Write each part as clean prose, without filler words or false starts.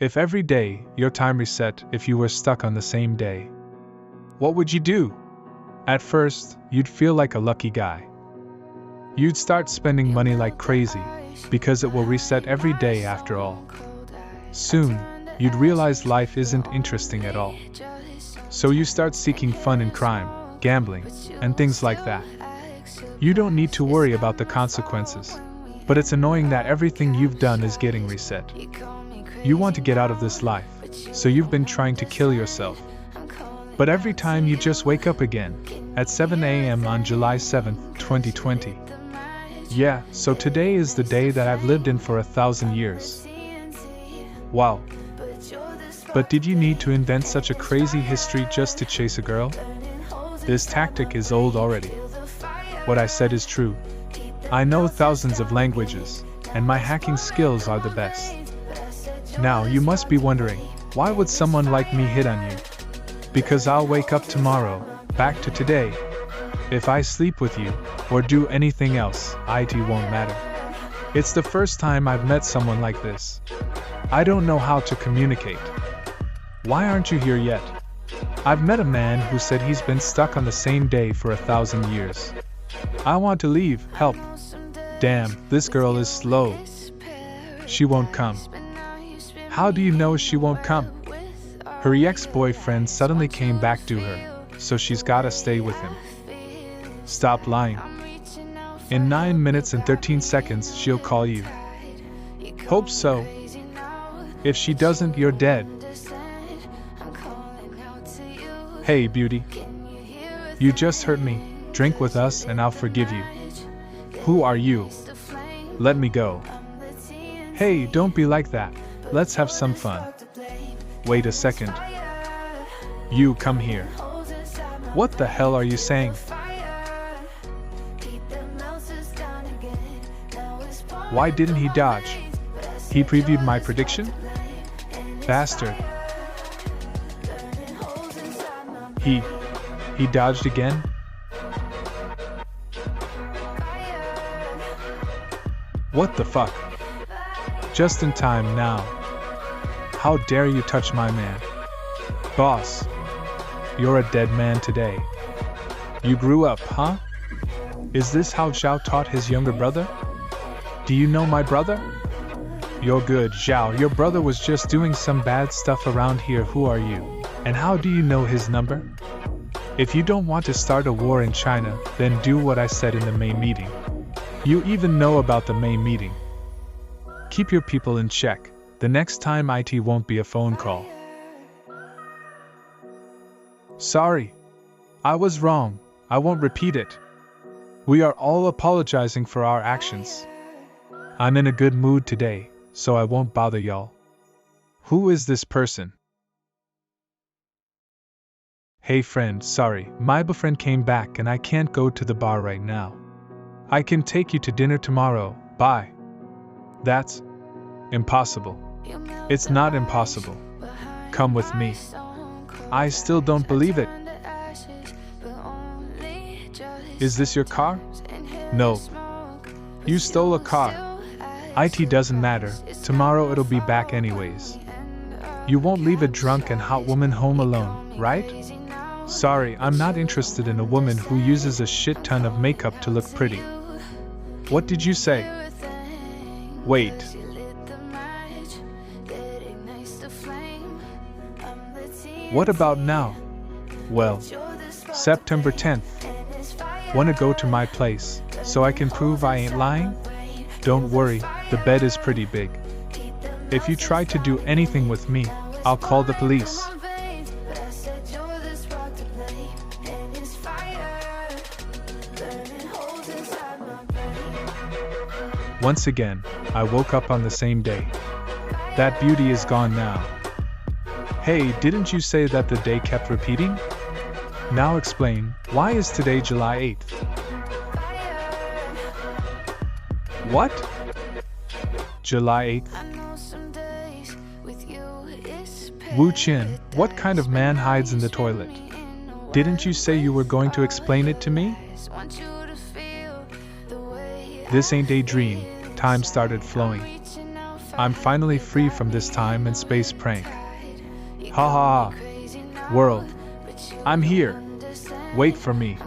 If every day your time reset if you were stuck on the same day, what would you do? At first, you'd feel like a lucky guy. You'd start spending money like crazy, because it will reset every day after all. Soon, you'd realize life isn't interesting at all. So you start seeking fun in crime, gambling, and things like that. You don't need to worry about the consequences, but it's annoying that everything you've done is getting reset. You want to get out of this life, so you've been trying to kill yourself. But every time you just wake up again, at 7 a.m. on July 7th, 2020. Yeah, so today is the day that I've lived in for 1,000 years. Wow. But did you need to invent such a crazy history just to chase a girl? This tactic is old already. What I said is true. I know thousands of languages, and my hacking skills are the best. Now you must be wondering, why would someone like me hit on you? Because I'll wake up tomorrow, back to today. If I sleep with you, or do anything else, it won't matter. It's the first time I've met someone like this. I don't know how to communicate. Why aren't you here yet? I've met a man who said he's been stuck on the same day for 1,000 years. I want to leave, help. Damn, this girl is slow. She won't come. How do you know she won't come? Her ex-boyfriend suddenly came back to her, so she's gotta stay with him. Stop lying. In 9 minutes and 13 seconds she'll call you. Hope so. If she doesn't, you're dead. Hey, beauty. You just hurt me. Drink with us and I'll forgive you. Who are you? Let me go. Hey, don't be like that. Let's have some fun. Wait a second. You come here. What the hell are you saying? Why didn't he dodge? He previewed my prediction? Bastard. He dodged again? What the fuck? Just in time now. How dare you touch my man? Boss, you're a dead man today. You grew up, huh? Is this how Zhao taught his younger brother? Do you know my brother? You're good, Zhao. Your brother was just doing some bad stuff around here. Who are you? And how do you know his number? If you don't want to start a war in China, then do what I said in the May meeting. You even know about the May meeting. Keep your people in check. The next time it won't be a phone call. Sorry. I was wrong. I won't repeat it. We are all apologizing for our actions. I'm in a good mood today, so I won't bother y'all. Who is this person? Hey friend, sorry, my boyfriend came back and I can't go to the bar right now. I can take you to dinner tomorrow, bye. That's impossible. It's not impossible. Come with me. I still don't believe it. Is this your car? No. You stole a car. It doesn't matter, tomorrow it'll be back anyways. You won't leave a drunk and hot woman home alone, right? Sorry, I'm not interested in a woman who uses a shit ton of makeup to look pretty. What did you say? Wait. What about now? Well, September 10th. Wanna go to my place, so I can prove I ain't lying? Don't worry, the bed is pretty big. If you try to do anything with me, I'll call the police. Once again, I woke up on the same day. That beauty is gone now. Hey, didn't you say that the day kept repeating? Now explain, why is today July 8th? What? July 8th? Wu Qin, what kind of man hides in the toilet? Didn't you say you were going to explain it to me? This ain't a dream, time started flowing. I'm finally free from this time and space prank. Ha ha ha. World. I'm here. Wait for me.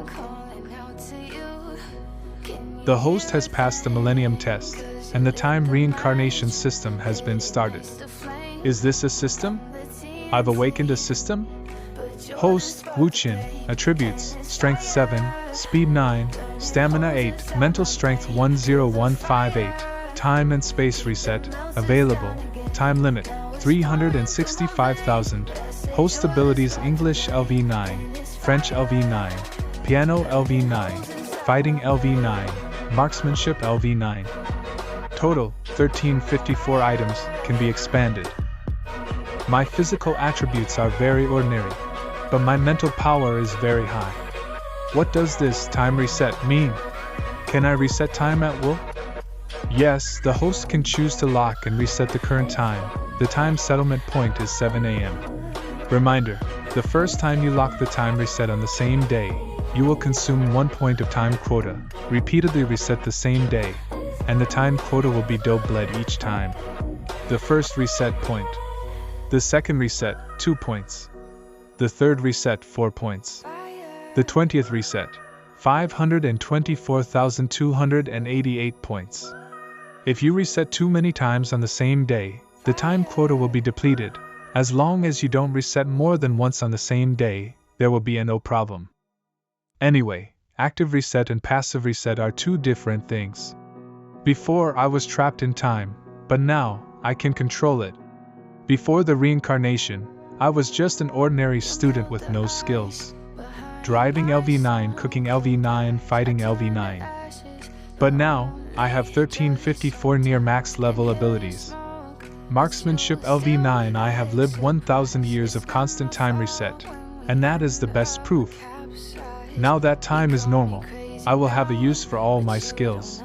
The host has passed the Millennium test, and the time reincarnation system has been started. Is this a system? I've awakened a system? Host, Wuchin, attributes, strength 7, speed 9, stamina 8, mental strength 10158, time and space reset, available, time limit, 365,000, host abilities English LV9, French LV9, piano LV9, fighting LV9, marksmanship LV9. Total, 1354 items, can be expanded. My physical attributes are very ordinary, but my mental power is very high. What does this time reset mean? Can I reset time at will? Yes, the host can choose to lock and reset the current time. The time settlement point is 7 a.m. Reminder, the first time you lock the time reset on the same day, you will consume 1 point of time quota, repeatedly reset the same day, and the time quota will be bled each time. The first reset point. The second reset, 2 points. The third reset, 4 points. The 20th reset, 524,288 points. If you reset too many times on the same day, the time quota will be depleted. As long as you don't reset more than once on the same day, there will be no problem. Anyway, active reset and passive reset are two different things. Before I was trapped in time, but now I can control it. Before the reincarnation, I was just an ordinary student with no skills. Driving LV9, cooking LV9, fighting LV9. But now, I have 1354 near max level abilities. Marksmanship LV9, I have lived 1000 years of constant time reset, and that is the best proof. Now that time is normal, I will have a use for all my skills.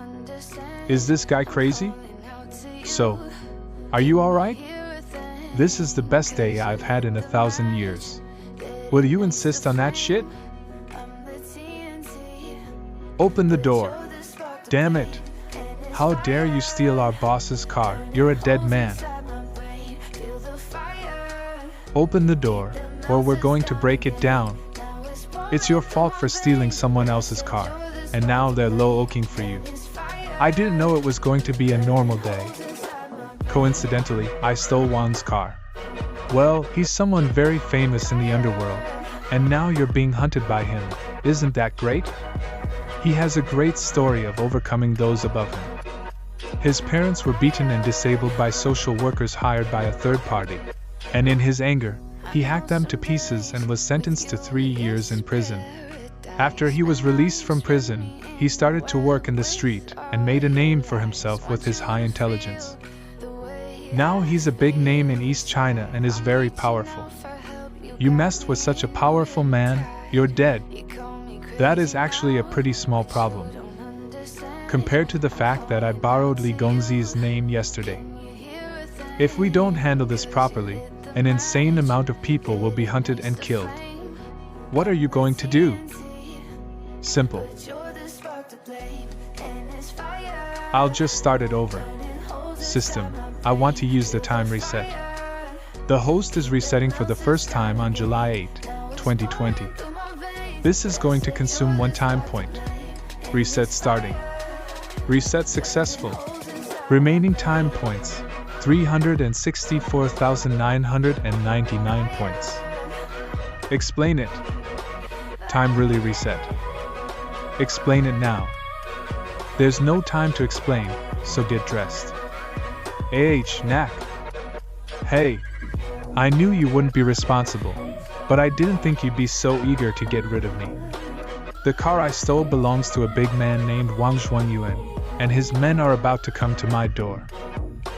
Is this guy crazy? So, are you alright? This is the best day I've had in 1,000 years. Will you insist on that shit? Open the door. Damn it. How dare you steal our boss's car? You're a dead man. Open the door, or we're going to break it down. It's your fault for stealing someone else's car, and now they're low-oaking for you. I didn't know it was going to be a normal day. Coincidentally, I stole Wang's car. Well, he's someone very famous in the underworld, and now you're being hunted by him. Isn't that great? He has a great story of overcoming those above him. His parents were beaten and disabled by social workers hired by a third party, and in his anger, he hacked them to pieces and was sentenced to 3 years in prison. After he was released from prison, he started to work in the street and made a name for himself with his high intelligence. Now he's a big name in East China and is very powerful. You messed with such a powerful man, you're dead. That is actually a pretty small problem, compared to the fact that I borrowed Li Gongzi's name yesterday. If we don't handle this properly, an insane amount of people will be hunted and killed. What are you going to do? Simple. I'll just start it over. System, I want to use the time reset. The host is resetting for the first time on July 8, 2020. This is going to consume 1 time point. Reset starting. Reset successful. Remaining time points, 364,999 points. Explain it. Time really reset. Explain it now. There's no time to explain, so get dressed. Knack. Hey. I knew you wouldn't be responsible, but I didn't think you'd be so eager to get rid of me. The car I stole belongs to a big man named Wang Zhuangyuan, and his men are about to come to my door.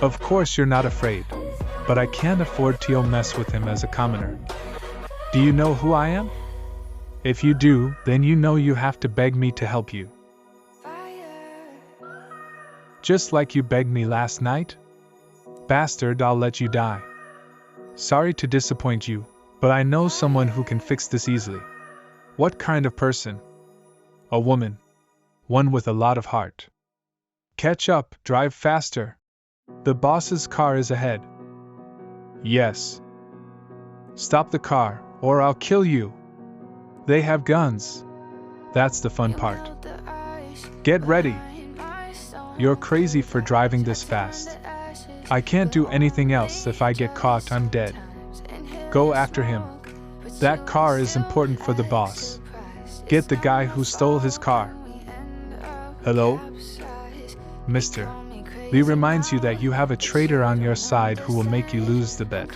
Of course you're not afraid, but I can't afford to mess with him as a commoner. Do you know who I am? If you do, then you know you have to beg me to help you. Just like you begged me last night? Bastard, I'll let you die. Sorry to disappoint you, but I know someone who can fix this easily. What kind of person? A woman. One with a lot of heart. Catch up, drive faster. The boss's car is ahead. Yes. Stop the car, or I'll kill you. They have guns. That's the fun part. Get ready. You're crazy for driving this fast. I can't do anything else. If I get caught, I'm dead. Go after him. That car is important for the boss. Get the guy who stole his car. Hello? Mister. Lee reminds you that you have a traitor on your side who will make you lose the bet.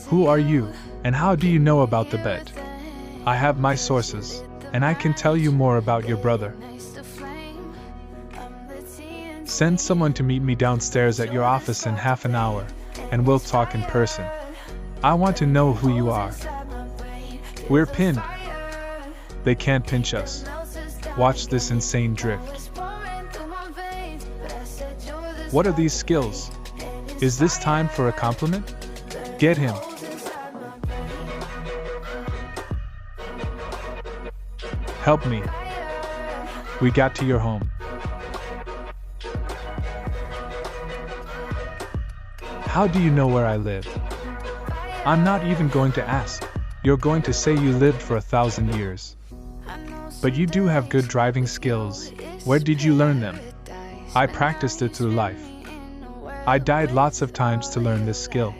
Who are you, and how do you know about the bet? I have my sources, and I can tell you more about your brother. Send someone to meet me downstairs at your office in half an hour, and we'll talk in person. I want to know who you are. We're pinned. They can't pinch us. Watch this insane drift. What are these skills? Is this time for a compliment? Get him. Help me. We got to your home. How do you know where I live? I'm not even going to ask. You're going to say you lived for 1,000 years. But you do have good driving skills. Where did you learn them? I practiced it through life. I died lots of times to learn this skill.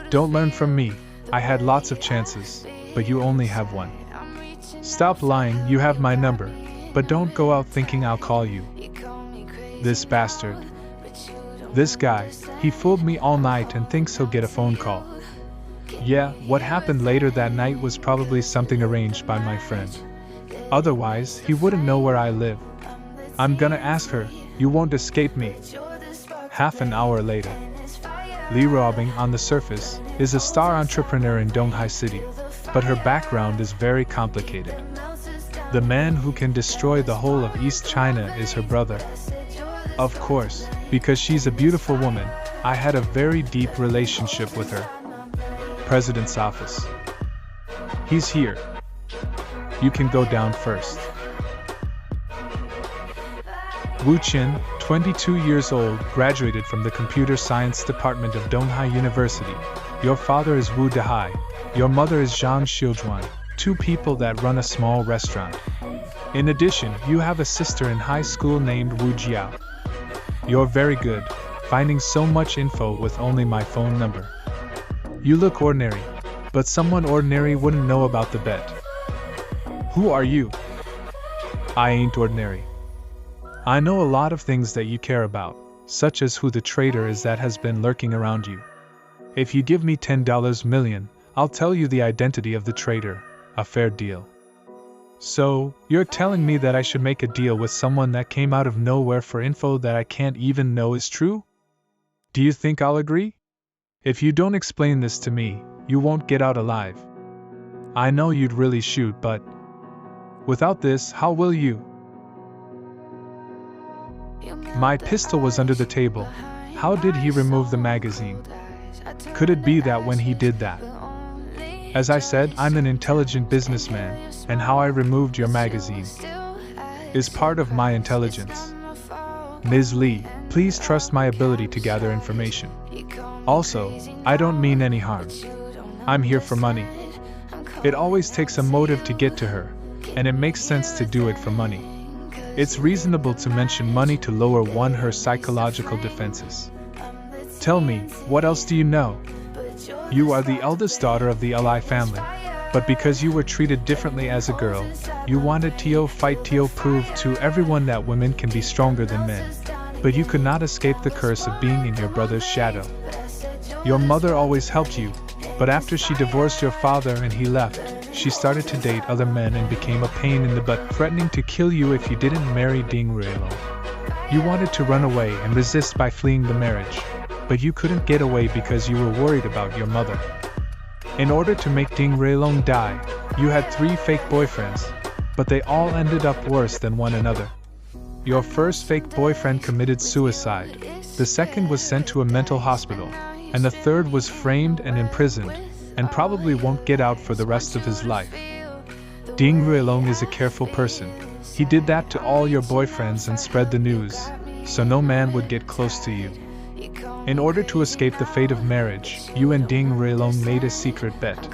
Don't learn from me. I had lots of chances, but you only have one. Stop lying, you have my number, but don't go out thinking I'll call you. This bastard. This guy, he fooled me all night and thinks he'll get a phone call. Yeah, what happened later that night was probably something arranged by my friend. Otherwise, he wouldn't know where I live. I'm gonna ask her. You won't escape me. Half an hour later. Lee Robing, on the surface, is a star entrepreneur in Donghai City, but her background is very complicated. The man who can destroy the whole of East China is her brother. Of course, because she's a beautiful woman, I had a very deep relationship with her. President's office. He's here. You can go down first. Wu Qin, 22 years old, graduated from the Computer Science Department of Donghai University. Your father is Wu Dehai. Your mother is Zhang Xiujuan, two people that run a small restaurant. In addition, you have a sister in high school named Wu Jiao. You're very good, finding so much info with only my phone number. You look ordinary, but someone ordinary wouldn't know about the bet. Who are you? I ain't ordinary. I know a lot of things that you care about, such as who the traitor is that has been lurking around you. If you give me $10 million, I'll tell you the identity of the traitor, a fair deal. So, you're telling me that I should make a deal with someone that came out of nowhere for info that I can't even know is true? Do you think I'll agree? If you don't explain this to me, you won't get out alive. I know you'd really shoot, but without this, how will you? My pistol was under the table. How did he remove the magazine? Could it be that when he did that? As I said, I'm an intelligent businessman, and how I removed your magazine is part of my intelligence. Ms. Lee, please trust my ability to gather information. Also, I don't mean any harm. I'm here for money. It always takes a motive to get to her, and it makes sense to do it for money. It's reasonable to mention money to lower her psychological defenses. Tell me, what else do you know? You are the eldest daughter of the Li family, but because you were treated differently as a girl, you wanted to fight to prove to everyone that women can be stronger than men. But you could not escape the curse of being in your brother's shadow. Your mother always helped you, but after she divorced your father and he left, she started to date other men and became a pain in the butt, threatening to kill you if you didn't marry Ding Ruilong. You wanted to run away and resist by fleeing the marriage, but you couldn't get away because you were worried about your mother. In order to make Ding Ruilong die, you had 3 fake boyfriends, but they all ended up worse than one another. Your first fake boyfriend committed suicide, the second was sent to a mental hospital, and the third was framed and imprisoned, and probably won't get out for the rest of his life. Ding Ruilong is a careful person. He did that to all your boyfriends and spread the news, so no man would get close to you. In order to escape the fate of marriage, you and Ding Ruilong made a secret bet.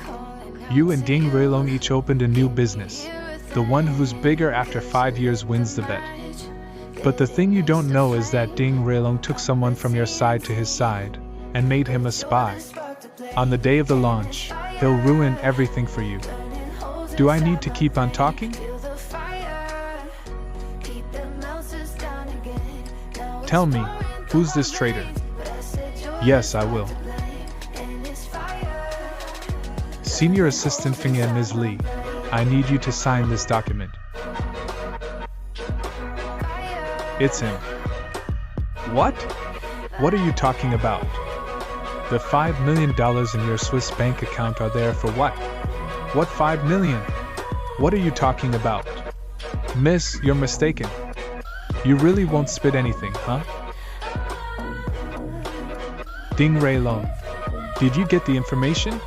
You and Ding Ruilong each opened a new business. The one who's bigger after 5 years wins the bet. But the thing you don't know is that Ding Ruilong took someone from your side to his side and made him a spy. On the day of the launch, he'll ruin everything for you. Do I need to keep on talking? Tell me, who's this traitor? Yes, I will. Senior Assistant Fing and Ms. Lee, I need you to sign this document. It's him. What? What are you talking about? The $5 million in your Swiss bank account are there for what? What 5 million? What are you talking about? Miss, you're mistaken. You really won't spit anything, huh? Ding Ruilong, did you get the information?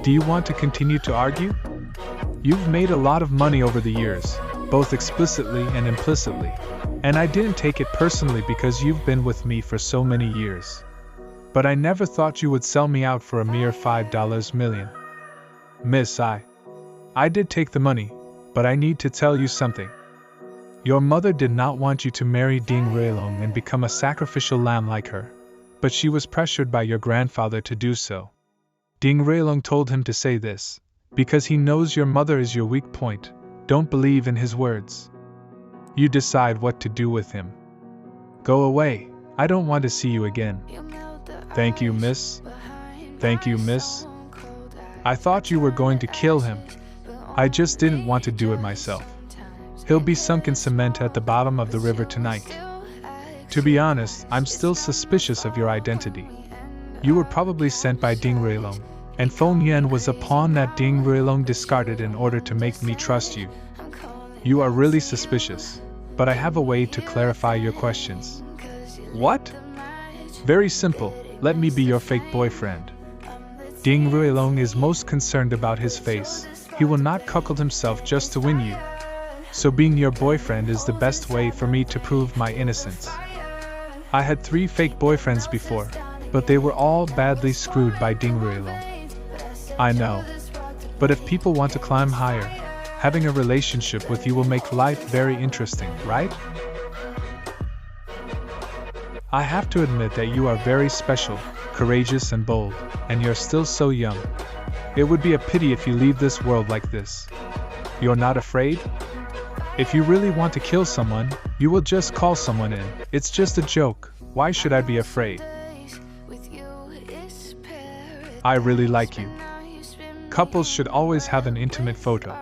Do you want to continue to argue? You've made a lot of money over the years, both explicitly and implicitly, and I didn't take it personally because you've been with me for so many years. But I never thought you would sell me out for a mere $5 million. Miss, I did take the money, but I need to tell you something. Your mother did not want you to marry Ding Ruilong and become a sacrificial lamb like her, but she was pressured by your grandfather to do so. Ding Ruilong told him to say this, because he knows your mother is your weak point. Don't believe in his words. You decide what to do with him. Go away, I don't want to see you again. Thank you, miss. Thank you, miss. I thought you were going to kill him. I just didn't want to do it myself. He'll be sunk in cement at the bottom of the river tonight. To be honest, I'm still suspicious of your identity. You were probably sent by Ding Ruilong, and Feng Yan was a pawn that Ding Ruilong discarded in order to make me trust you. You are really suspicious, but I have a way to clarify your questions. What? Very simple, let me be your fake boyfriend. Ding Ruilong is most concerned about his face. He will not cuckold himself just to win you. So being your boyfriend is the best way for me to prove my innocence. I had 3 fake boyfriends before, but they were all badly screwed by Ding Ruilong. I know. But if people want to climb higher, having a relationship with you will make life very interesting, right? I have to admit that you are very special, courageous and bold, and you're still so young. It would be a pity if you leave this world like this. You're not afraid? If you really want to kill someone, you will just call someone in. It's just a joke. Why should I be afraid? I really like you. Couples should always have an intimate photo.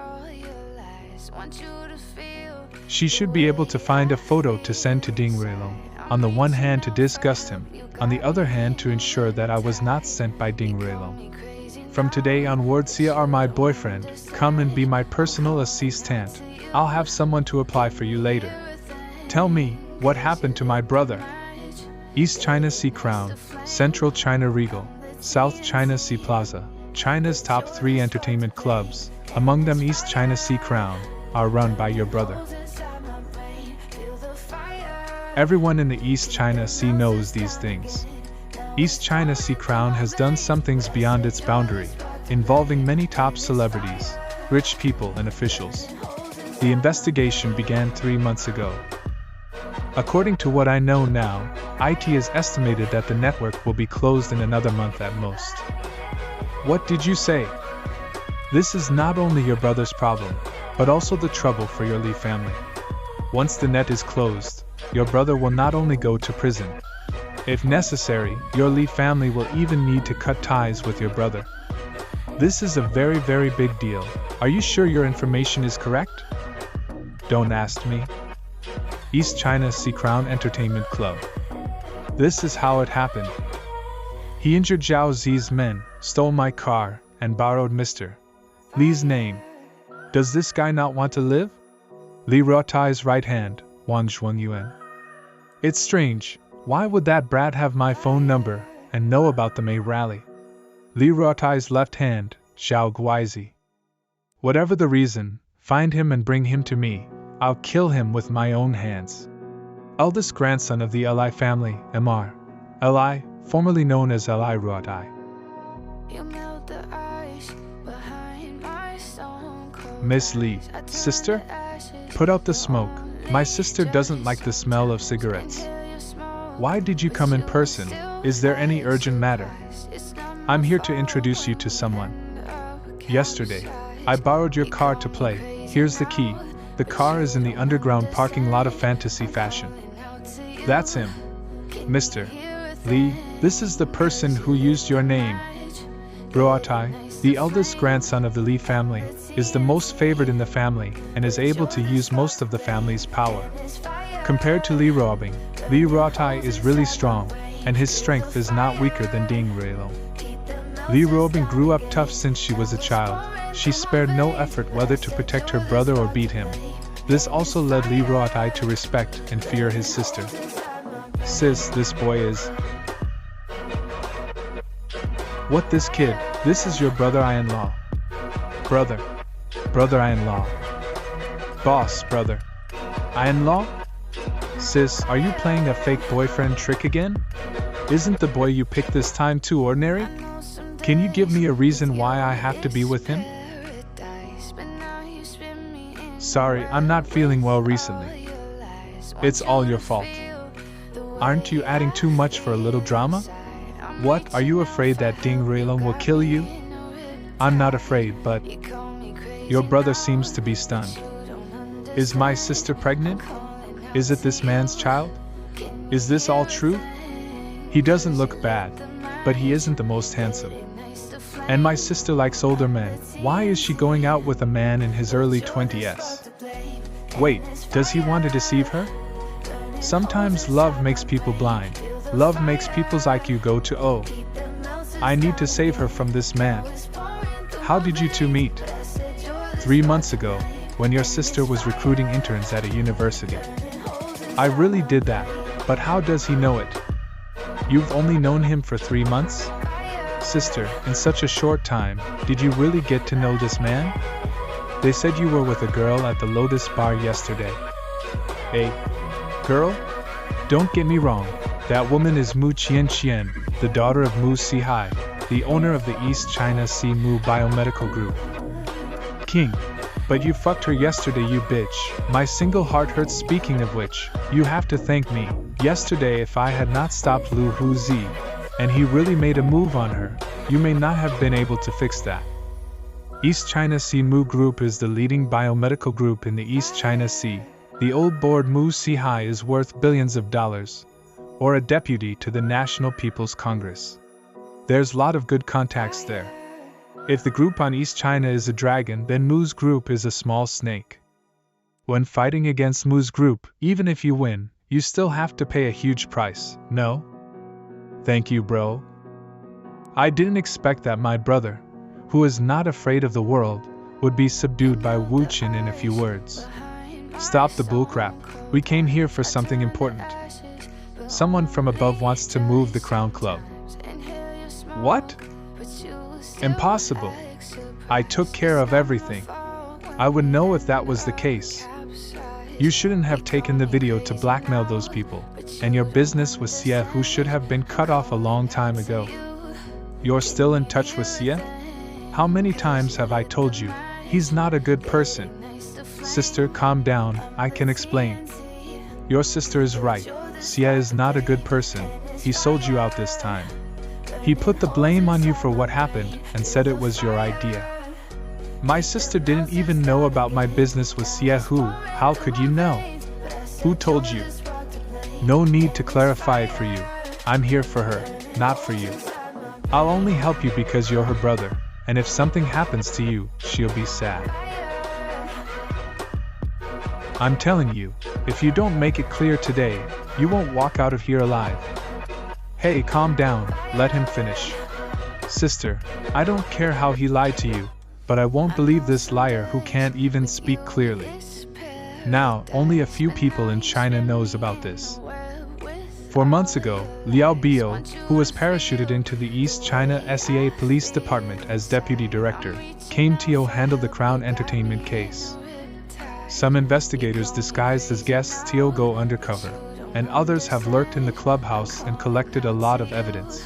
She should be able to find a photo to send to Ding Ruilong, on the one hand to disgust him, on the other hand to ensure that I was not sent by Ding Ruilong. From today onwards, you are my boyfriend. Come and be my personal assistant. I'll have someone to apply for you later. Tell me, what happened to my brother? East China Sea Crown, Central China Regal, South China Sea Plaza, China's top 3 entertainment clubs, among them East China Sea Crown, are run by your brother. Everyone in the East China Sea knows these things. East China Sea Crown has done some things beyond its boundary, involving many top celebrities, rich people and officials. The investigation began 3 months ago. According to what I know now, IT has estimated that the network will be closed in another month at most. What did you say? This is not only your brother's problem, but also the trouble for your Lee family. Once the net is closed, your brother will not only go to prison. If necessary, your Lee family will even need to cut ties with your brother. This is a very, very big deal. Are you sure your information is correct? Don't ask me. East China Sea Crown Entertainment Club. This is how it happened. He injured Zhao Zi's men, stole my car, and borrowed Mr. Lee's name. Does this guy not want to live? Li Ruotai's right hand, Wang Zhuangyuan. It's strange. Why would that brat have my phone number and know about the May rally? Li Ruotai's left hand, Xiao Guizi. Whatever the reason, find him and bring him to me. I'll kill him with my own hands. Eldest grandson of the Li family, Mr. Li, formerly known as Li Ruatai. Miss Lee, sister? Put out the smoke. My sister doesn't like the smell of cigarettes. Why did you come in person? Is there any urgent matter? I'm here to introduce you to someone. Yesterday, I borrowed your car to play. Here's the key. The car is in the underground parking lot of Fantasy Fashion. That's him. Mr. Lee, this is the person who used your name. Ruatai, the eldest grandson of the Lee family, is the most favored in the family and is able to use most of the family's power. Compared to Lee Ruobing, Lee Ruatai is really strong, and his strength is not weaker than Ding Ruilong. Lee Ruobing grew up tough since she was a child. She spared no effort whether to protect her brother or beat him. This also led Lee Ruatai to respect and fear his sister. Sis, this boy is... What, this kid? This is your brother-in-law. Brother-in-law. Boss, brother-in-law? Sis, are you playing a fake boyfriend trick again? Isn't the boy you picked this time too ordinary? Can you give me a reason why I have to be with him? Sorry, I'm not feeling well recently. It's all your fault. Aren't you adding too much for a little drama? What, are you afraid that Ding Ruilong will kill you? I'm not afraid, but... Your brother seems to be stunned. Is my sister pregnant? Is it this man's child? Is this all true? He doesn't look bad, but he isn't the most handsome. And my sister likes older men. Why is she going out with a man in his early 20s? Wait, does he want to deceive her? Sometimes love makes people blind. Love makes people's IQ go to O. I need to save her from this man. How did you two meet? 3 months ago, when your sister was recruiting interns at a university. I really did that, but how does he know it? You've only known him for 3 months? Sister, in such a short time, did you really get to know this man? They said you were with a girl at the Lotus Bar yesterday. A girl? Don't get me wrong, that woman is Mu Qian, the daughter of Mu Sihai, the owner of the East China Sea Mu Biomedical Group. King. But you fucked her yesterday, you bitch. My single heart hurts. Speaking of which, you have to thank me. Yesterday, if I had not stopped Lu Huzi, and he really made a move on her, you may not have been able to fix that. East China Sea Mu Group is the leading biomedical group in the East China Sea. The old board Mu Sihai is worth billions of dollars, or a deputy to the National People's Congress. There's a lot of good contacts there. If the group on East China is a dragon, then Mu's group is a small snake. When fighting against Mu's group, even if you win, you still have to pay a huge price, no? Thank you, bro. I didn't expect that my brother, who is not afraid of the world, would be subdued by Wu Qin in a few words. Stop the bullcrap. We came here for something important. Someone from above wants to move the Crown Club. What? Impossible. I took care of everything. I would know if that was the case. You shouldn't have taken the video to blackmail those people, and your business with Xie Hu should have been cut off a long time ago. You're still in touch with Xie? How many times have I told you, he's not a good person? Sister, calm down, I can explain. Your sister is right, Xie is not a good person, he sold you out this time. He put the blame on you for what happened and said it was your idea. My sister didn't even know about my business with Xie Hu. How could you know? Who told you? No need to clarify it for you. I'm here for her, not for you. I'll only help you because you're her brother, and if something happens to you, she'll be sad. I'm telling you, if you don't make it clear today, you won't walk out of here alive. Hey, calm down, let him finish. Sister, I don't care how he lied to you, but I won't believe this liar who can't even speak clearly. Now, only a few people in China knows about this. 4 months ago, Liao Bio, who was parachuted into the East China SEA Police Department as deputy director, came to handle the Crown Entertainment case. Some investigators disguised as guests go undercover. and others have lurked in the clubhouse and collected a lot of evidence.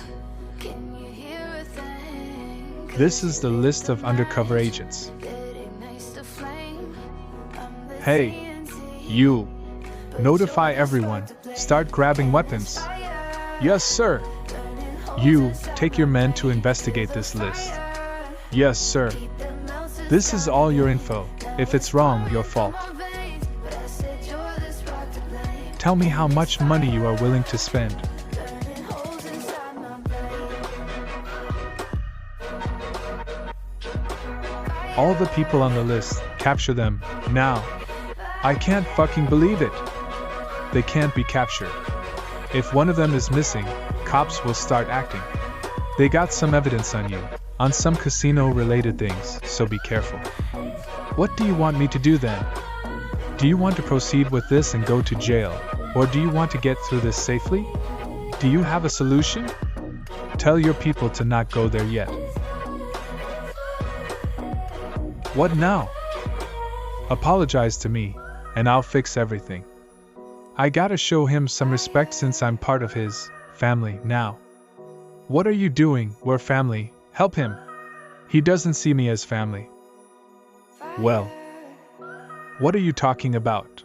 This is the list of undercover agents. Hey, you! Notify everyone, start grabbing weapons. Yes, sir. You, take your men to investigate this list. Yes, sir. This is all your info. If it's wrong, your fault. Tell me how much money you are willing to spend. All the people on the list, capture them, now. I can't fucking believe it. They can't be captured. If one of them is missing, cops will start acting. They got some evidence on you, on some casino-related things, so be careful. What do you want me to do then? Do you want to proceed with this and go to jail, or do you want to get through this safely? Do you have a solution? Tell your people to not go there yet. What now? Apologize to me, and I'll fix everything. I gotta show him some respect since I'm part of his family now. What are you doing? We're family. Help him. He doesn't see me as family. Well, what are you talking about?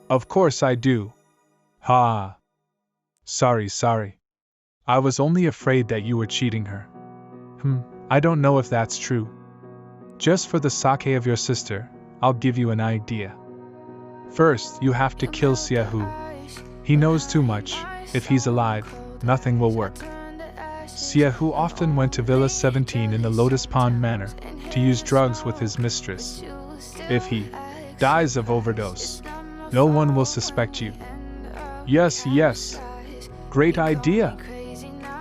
Of course I do. Ha. Sorry. I was only afraid that you were cheating her. I don't know if that's true. Just for the sake of your sister, I'll give you an idea. First, you have to kill Xiaohu. He knows too much. If he's alive, nothing will work. Xiaohu often went to Villa 17 in the Lotus Pond Manor to use drugs with his mistress. If he dies of overdose, no one will suspect you. Yes. Great idea.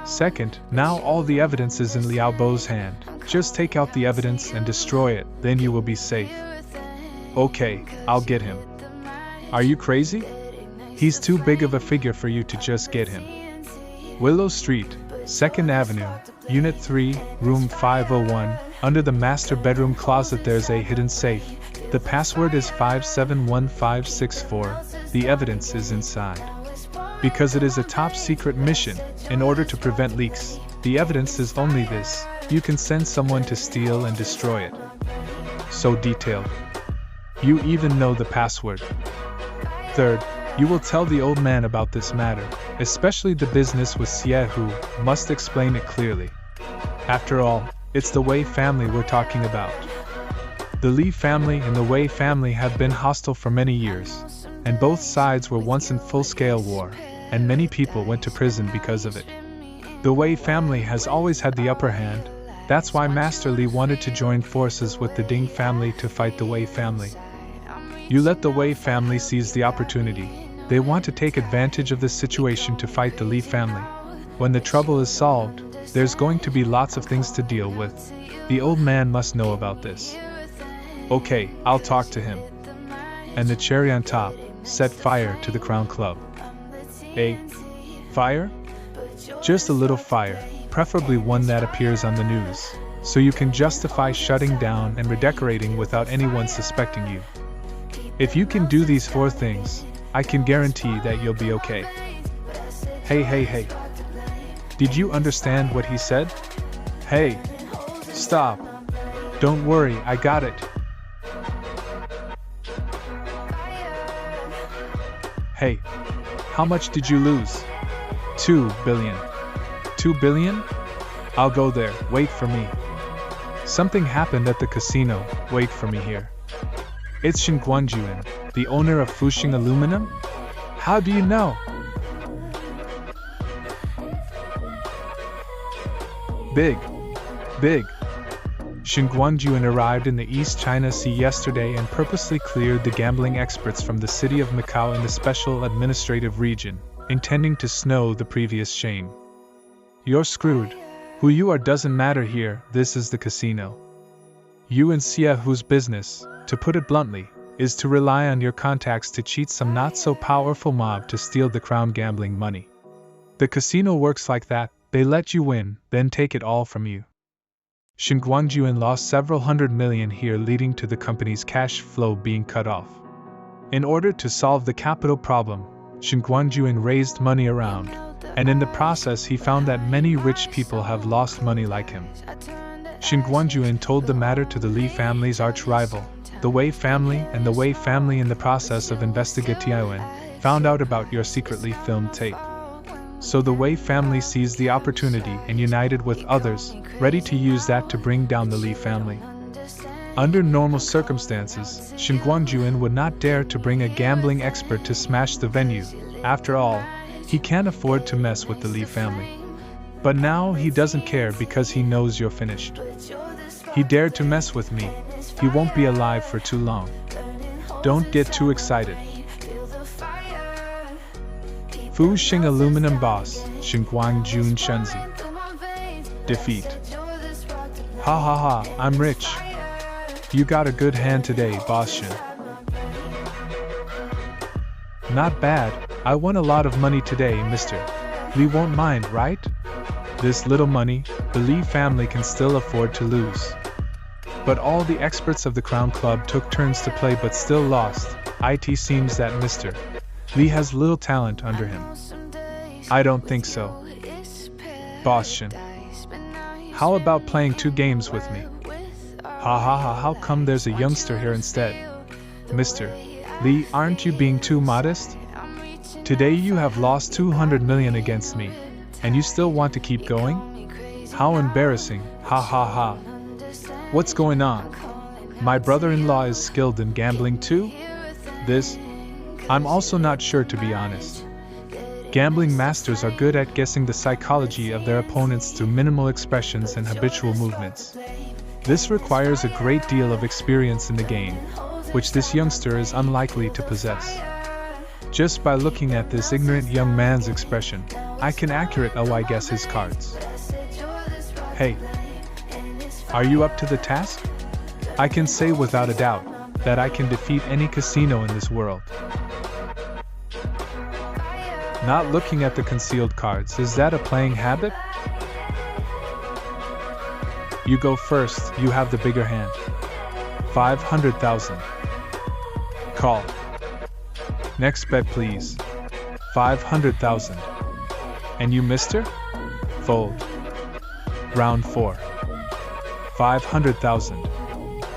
Second, now all the evidence is in Liao Bo's hand. Just take out the evidence and destroy it, then you will be safe. Okay, I'll get him. Are you crazy? He's too big of a figure for you to just get him. Willow Street, 2nd Avenue, Unit 3, Room 501, under the master bedroom closet there's a hidden safe. The password is 571564. The evidence is inside. Because it is a top secret mission, in order to prevent leaks, the evidence is only this. You can send someone to steal and destroy it. So detailed. You even know the password. Third, you will tell the old man about this matter, especially the business with Xiaohu, must explain it clearly. After all, it's the Wei family we're talking about. The Li family and the Wei family have been hostile for many years, and both sides were once in full-scale war, and many people went to prison because of it. The Wei family has always had the upper hand. That's why Master Li wanted to join forces with the Ding family to fight the Wei family. You let the Wei family seize the opportunity. They want to take advantage of this situation to fight the Li family. When the trouble is solved, there's going to be lots of things to deal with. The old man must know about this. Okay, I'll talk to him. And the cherry on top, set fire to the Crown Club. A fire? Just a little fire, preferably one that appears on the news, so you can justify shutting down and redecorating without anyone suspecting you. If you can do these 4 things, I can guarantee that you'll be okay. Hey. Did you understand what he said? Hey, stop. Don't worry, I got it. Hey, how much did you lose? 2 billion. 2 billion? I'll go there, wait for me. Something happened at the casino, wait for me here. It's Shin Guanjuan, the owner of Fuxing Aluminum? How do you know? Big. Shin Guanjuan arrived in the East China Sea yesterday and purposely cleared the gambling experts from the city of Macau in the Special Administrative Region, intending to snow the previous shame. You're screwed. Who you are doesn't matter here, this is the casino. You and Xiaohu's business, to put it bluntly, is to rely on your contacts to cheat some not-so-powerful mob to steal the crown gambling money. The casino works like that, they let you win, then take it all from you. Shin Guanjuan lost several hundred million here, leading to the company's cash flow being cut off. In order to solve the capital problem, Shin Guanjuan raised money around, and in the process he found that many rich people have lost money like him. Shin Guanjuan told the matter to the Li family's arch-rival, the Wei family, and the Wei family in the process of investigating found out about your secretly filmed tape. So the Wei family seized the opportunity and united with others, ready to use that to bring down the Li family. Under normal circumstances, Shin Guanjuan would not dare to bring a gambling expert to smash the venue. After all, he can't afford to mess with the Li family. But now he doesn't care because he knows you're finished. He dared to mess with me. He won't be alive for too long. Don't get too excited. Fu Xing Aluminum Boss, Shin Guangjun Shenzi. Defeat. Ha ha ha, I'm rich. You got a good hand today, Boss Shin. Not bad, I won a lot of money today, Mr. Li won't mind, right? This little money, the Li family can still afford to lose. But all the experts of the Crown Club took turns to play but still lost. It seems that Mr. Li has little talent under him. I don't think so. Boss Shin. How about playing 2 games with me? Ha ha ha, how come there's a youngster here instead? Mr. Li, aren't you being too modest? Today you have lost 200 million against me, and you still want to keep going? How embarrassing, ha ha ha. What's going on? My brother-in-law is skilled in gambling too? I'm also not sure, to be honest. Gambling masters are good at guessing the psychology of their opponents through minimal expressions and habitual movements. This requires a great deal of experience in the game, which this youngster is unlikely to possess. Just by looking at this ignorant young man's expression, I can accurately guess his cards. Hey, are you up to the task? I can say without a doubt that I can defeat any casino in this world. Not looking at the concealed cards, is that a playing habit? You go first, you have the bigger hand. 500,000. Call. Next bet please. 500,000. And you, mister? Fold. Round 4. 500,000.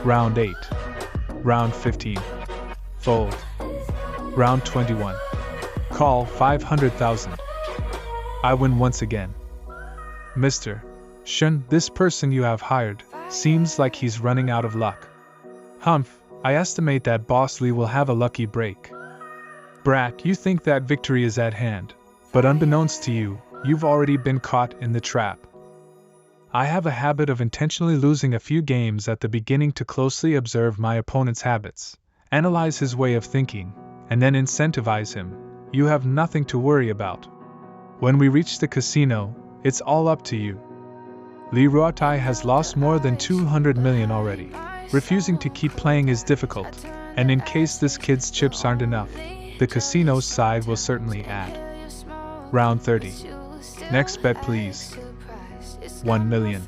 Round 8. Round 15. Fold. Round 21. Call 500,000. I win once again. Mr. Shin, this person you have hired seems like he's running out of luck. Humph, I estimate that Boss Li will have a lucky break. Brat, you think that victory is at hand, but unbeknownst to you, you've already been caught in the trap. I have a habit of intentionally losing a few games at the beginning to closely observe my opponent's habits, analyze his way of thinking, and then incentivize him. You have nothing to worry about. When we reach the casino, it's all up to you. Li Ruotai has lost more than 200 million already. Refusing to keep playing is difficult, and in case this kid's chips aren't enough, the casino's side will certainly add. Round 30. Next bet please. 1 million.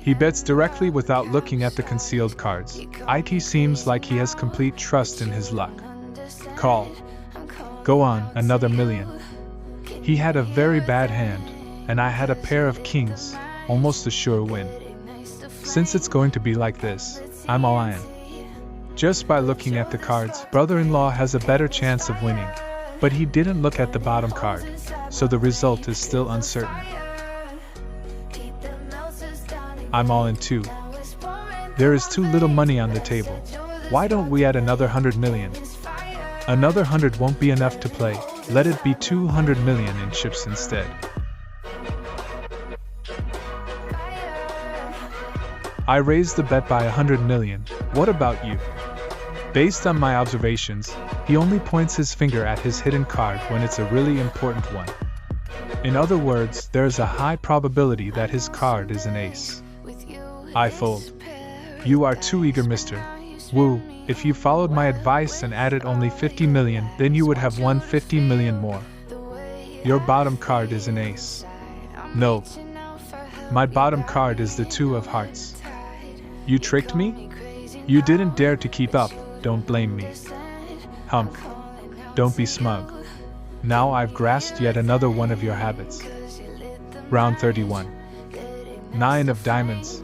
He bets directly without looking at the concealed cards. It seems like he has complete trust in his luck. Call. Go on, another million. He had a very bad hand, and I had a pair of kings, almost a sure win. Since it's going to be like this, I'm all in. Just by looking at the cards, brother-in-law has a better chance of winning, but he didn't look at the bottom card, so the result is still uncertain. I'm all in too. There is too little money on the table. Why don't we add another 100 million? Another 100 won't be enough to play, let it be 200 million in chips instead. I raised the bet by 100 million, what about you? Based on my observations, he only points his finger at his hidden card when it's a really important one. In other words, there is a high probability that his card is an ace. I fold. You are too eager, Mr. Wu. If you followed my advice and added only 50 million, then you would have won 50 million more. Your bottom card is an ace. No. My bottom card is the 2 of hearts. You tricked me? You didn't dare to keep up, don't blame me. Humph. Don't be smug. Now I've grasped yet another one of your habits. Round 31. 9 of diamonds.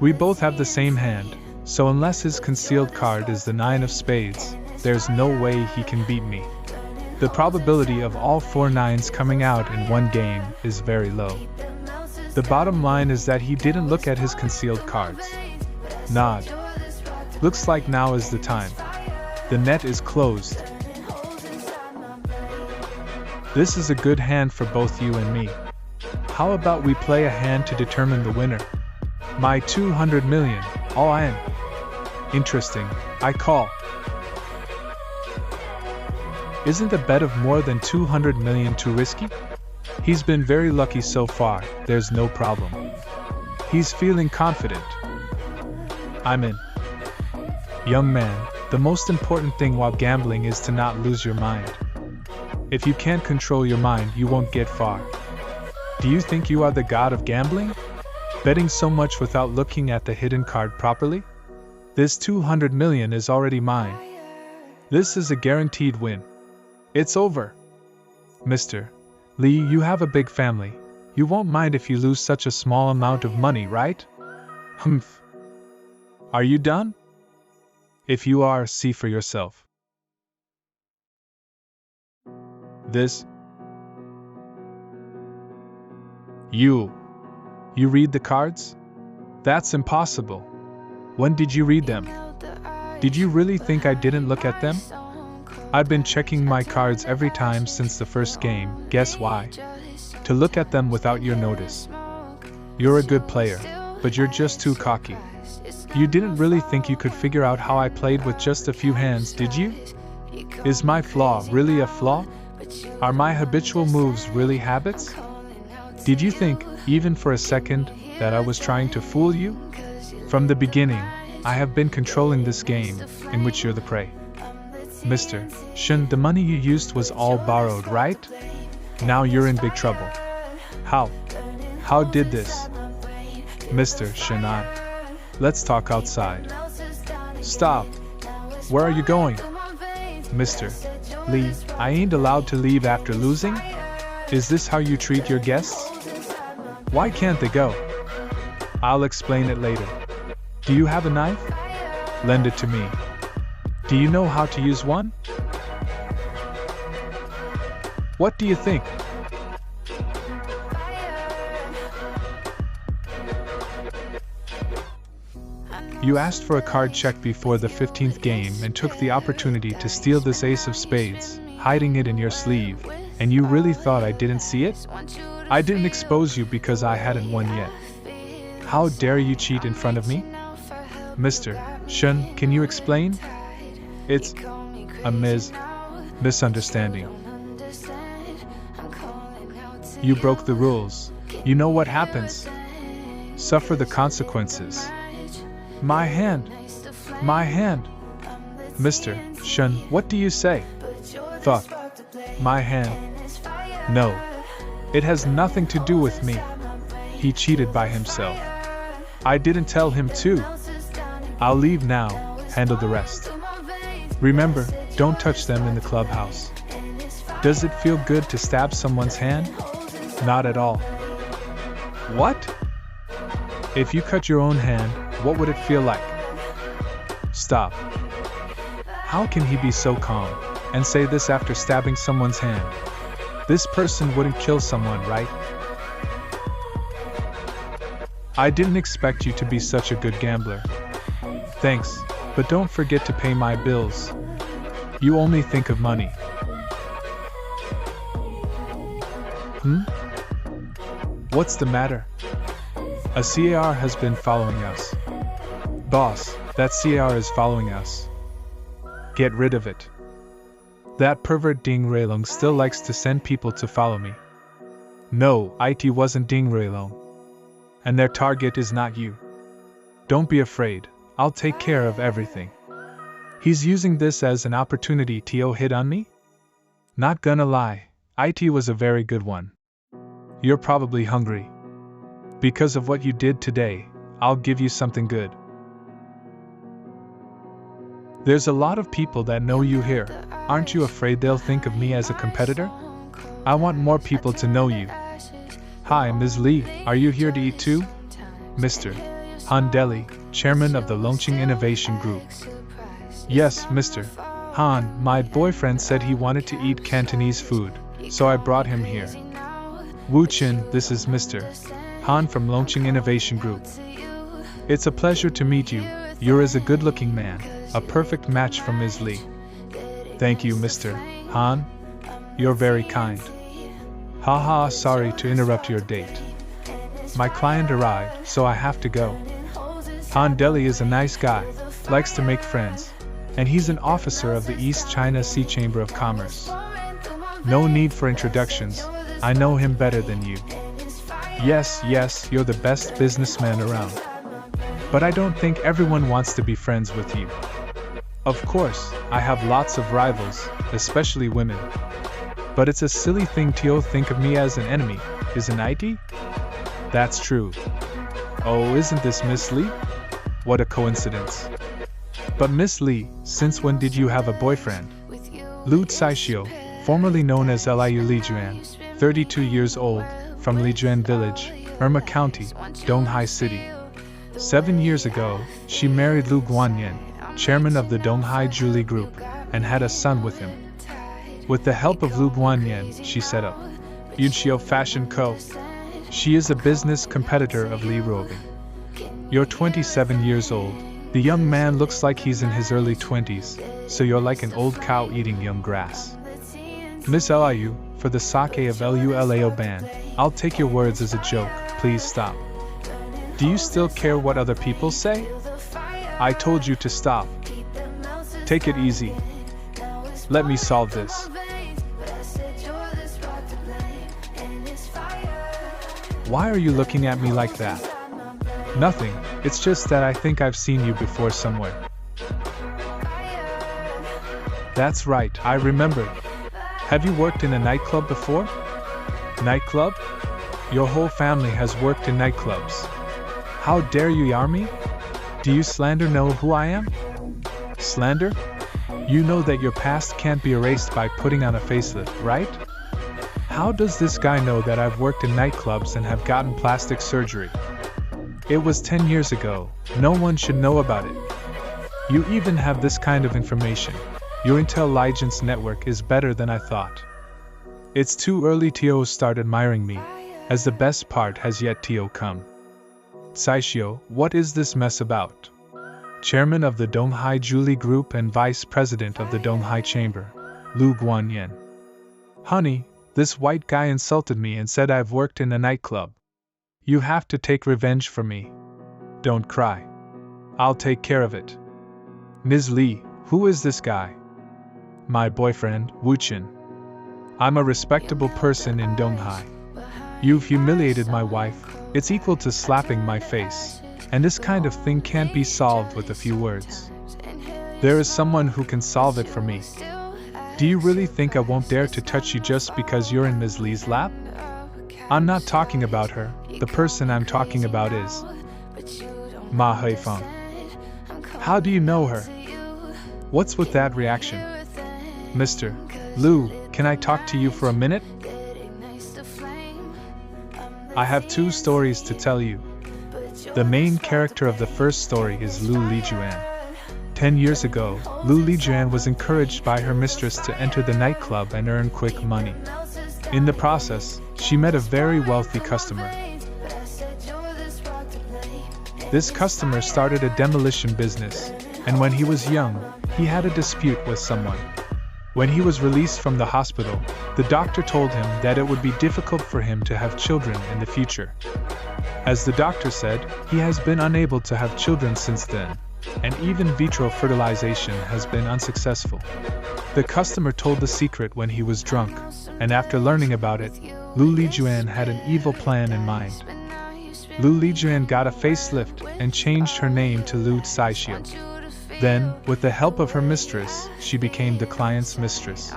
We both have the same hand, so unless his concealed card is the 9 of spades, there's no way he can beat me. The probability of all 4 nines coming out in one game is very low. The bottom line is that he didn't look at his concealed cards. Nod. Looks like now is the time. The net is closed. This is a good hand for both you and me. How about we play a hand to determine the winner? My 200 million, all in. Interesting, I call. Isn't a bet of more than 200 million too risky? He's been very lucky so far, there's no problem. He's feeling confident. I'm in. Young man, the most important thing while gambling is to not lose your mind. If you can't control your mind, you won't get far. Do you think you are the god of gambling? Betting so much without looking at the hidden card properly? This 200 million is already mine. This is a guaranteed win. It's over. Mr. Lee, you have a big family. You won't mind if you lose such a small amount of money, right? Humph. Are you done? If you are, see for yourself. This. You read the cards? That's impossible. When did you read them? Did you really think I didn't look at them? I've been checking my cards every time since the first game. Guess why? To look at them without your notice. You're a good player, but you're just too cocky. You didn't really think you could figure out how I played with just a few hands, did you? Is my flaw really a flaw? Are my habitual moves really habits? Did you think, even for a second, that I was trying to fool you? From the beginning, I have been controlling this game, in which you're the prey. Mr. Shun, the money you used was all borrowed, right? Now you're in big trouble. How? How did this? Mr. Shun, let's talk outside. Stop. Where are you going? Mr. Lee, I ain't allowed to leave after losing? Is this how you treat your guests? Why can't they go? I'll explain it later. Do you have a knife? Lend it to me. Do you know how to use one? What do you think? You asked for a card check before the 15th game and took the opportunity to steal this ace of spades, hiding it in your sleeve, and you really thought I didn't see it? I didn't expose you because I hadn't won yet. How dare you cheat in front of me? Mr. Shun, can you explain? It's a misunderstanding. You broke the rules. You know what happens. Suffer the consequences. My hand. My hand. Mr. Shun, what do you say? Fuck. My hand. No. It has nothing to do with me. He cheated by himself. I didn't tell him to. I'll leave now, handle the rest. Remember, don't touch them in the clubhouse. Does it feel good to stab someone's hand? Not at all. What? If you cut your own hand, what would it feel like? Stop. How can he be so calm and say this after stabbing someone's hand? This person wouldn't kill someone, right? I didn't expect you to be such a good gambler. Thanks, but don't forget to pay my bills. You only think of money. What's the matter? A CAR has been following us. Boss, that CAR is following us. Get rid of it. That pervert Ding Railong still likes to send people to follow me. No, it wasn't Ding Railong. And their target is not you. Don't be afraid, I'll take care of everything. He's using this as an opportunity to hit on me? Not gonna lie, it was a very good one. You're probably hungry. Because of what you did today, I'll give you something good. There's a lot of people that know you here. Aren't you afraid they'll think of me as a competitor? I want more people to know you. Hi, Ms. Lee, are you here to eat too? Mr. Han Deli, chairman of the Longqing Innovation Group. Yes, Mr. Han, my boyfriend said he wanted to eat Cantonese food, so I brought him here. Wu Chin, this is Mr. Han from Longqing Innovation Group. It's a pleasure to meet you. You're a good-looking man, a perfect match for Ms. Lee. Thank you, Mr. Han. You're very kind. Haha, sorry to interrupt your date. My client arrived, so I have to go. Han Deli is a nice guy, likes to make friends, and he's an officer of the East China Sea Chamber of Commerce. No need for introductions, I know him better than you. Yes, you're the best businessman around. But I don't think everyone wants to be friends with you. Of course, I have lots of rivals, especially women. But it's a silly thing to think of me as an enemy, isn't it? That's true. Oh, isn't this Miss Lee? What a coincidence. But Miss Lee, since when did you have a boyfriend? Lu Caixio, formerly known as Liu Lijuan, 32 years old, from Lijuan Village, Irma County, Donghai City. 7 years ago, she married Lu Guanyin, chairman of the Donghai Julie Group, and had a son with him. With the help of Lu Guanyin, she set up Yunxiu Fashion Co. She is a business competitor of Li Ruobing. You're 27 years old. The young man looks like he's in his early 20s, so you're like an old cow eating young grass. Miss Liu, for the sake of Lulao band, I'll take your words as a joke, please stop. Do you still care what other people say? I told you to stop. Take it easy. Let me solve this. Why are you looking at me like that? Nothing, it's just that I think I've seen you before somewhere. That's right, I remembered. Have you worked in a nightclub before? Nightclub? Your whole family has worked in nightclubs. How dare you yar me? Do you slander know who I am? Slander? You know that your past can't be erased by putting on a facelift, right? How does this guy know that I've worked in nightclubs and have gotten plastic surgery? It was 10 years ago, no one should know about it. You even have this kind of information. Your intelligence network is better than I thought. It's too early to start admiring me, as the best part has yet to come. Caixio, what is this mess about? Chairman of the Donghai Julie Group and Vice President of the Donghai Chamber, Lu Guanyin. Honey, this white guy insulted me and said I've worked in a nightclub. You have to take revenge for me. Don't cry. I'll take care of it. Ms. Lee, who is this guy? My boyfriend, Wu Chin. I'm a respectable person in Donghai. You've humiliated my wife, it's equal to slapping my face, and this kind of thing can't be solved with a few words. There is someone who can solve it for me. Do you really think I won't dare to touch you just because you're in Ms. Lee's lap? I'm not talking about her, the person I'm talking about is Ma Heifeng. How do you know her? What's with that reaction? Mr. Lu, can I talk to you for a minute? I have 2 stories to tell you. The main character of the first story is Lu Lijuan. 10 years ago, Lu Lijuan was encouraged by her mistress to enter the nightclub and earn quick money. In the process, she met a very wealthy customer. This customer started a demolition business, and when he was young, he had a dispute with someone. When he was released from the hospital, the doctor told him that it would be difficult for him to have children in the future. As the doctor said, he has been unable to have children since then, and even vitro fertilization has been unsuccessful. The customer told the secret when he was drunk, and after learning about it, Lu Lijuan had an evil plan in mind. Lu Lijuan got a facelift and changed her name to Lu Caixio. Then, with the help of her mistress, she became the client's mistress.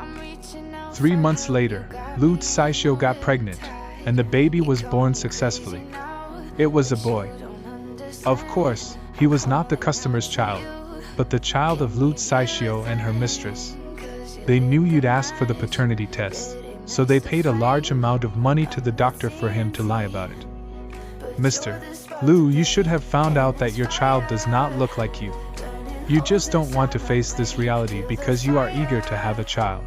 3 months later, Lu Caixio got pregnant, and the baby was born successfully. It was a boy. Of course, he was not the customer's child, but the child of Lu Caixio and her mistress. They knew you'd ask for the paternity test, so they paid a large amount of money to the doctor for him to lie about it. Mr. Lou, you should have found out that your child does not look like you. You just don't want to face this reality because you are eager to have a child.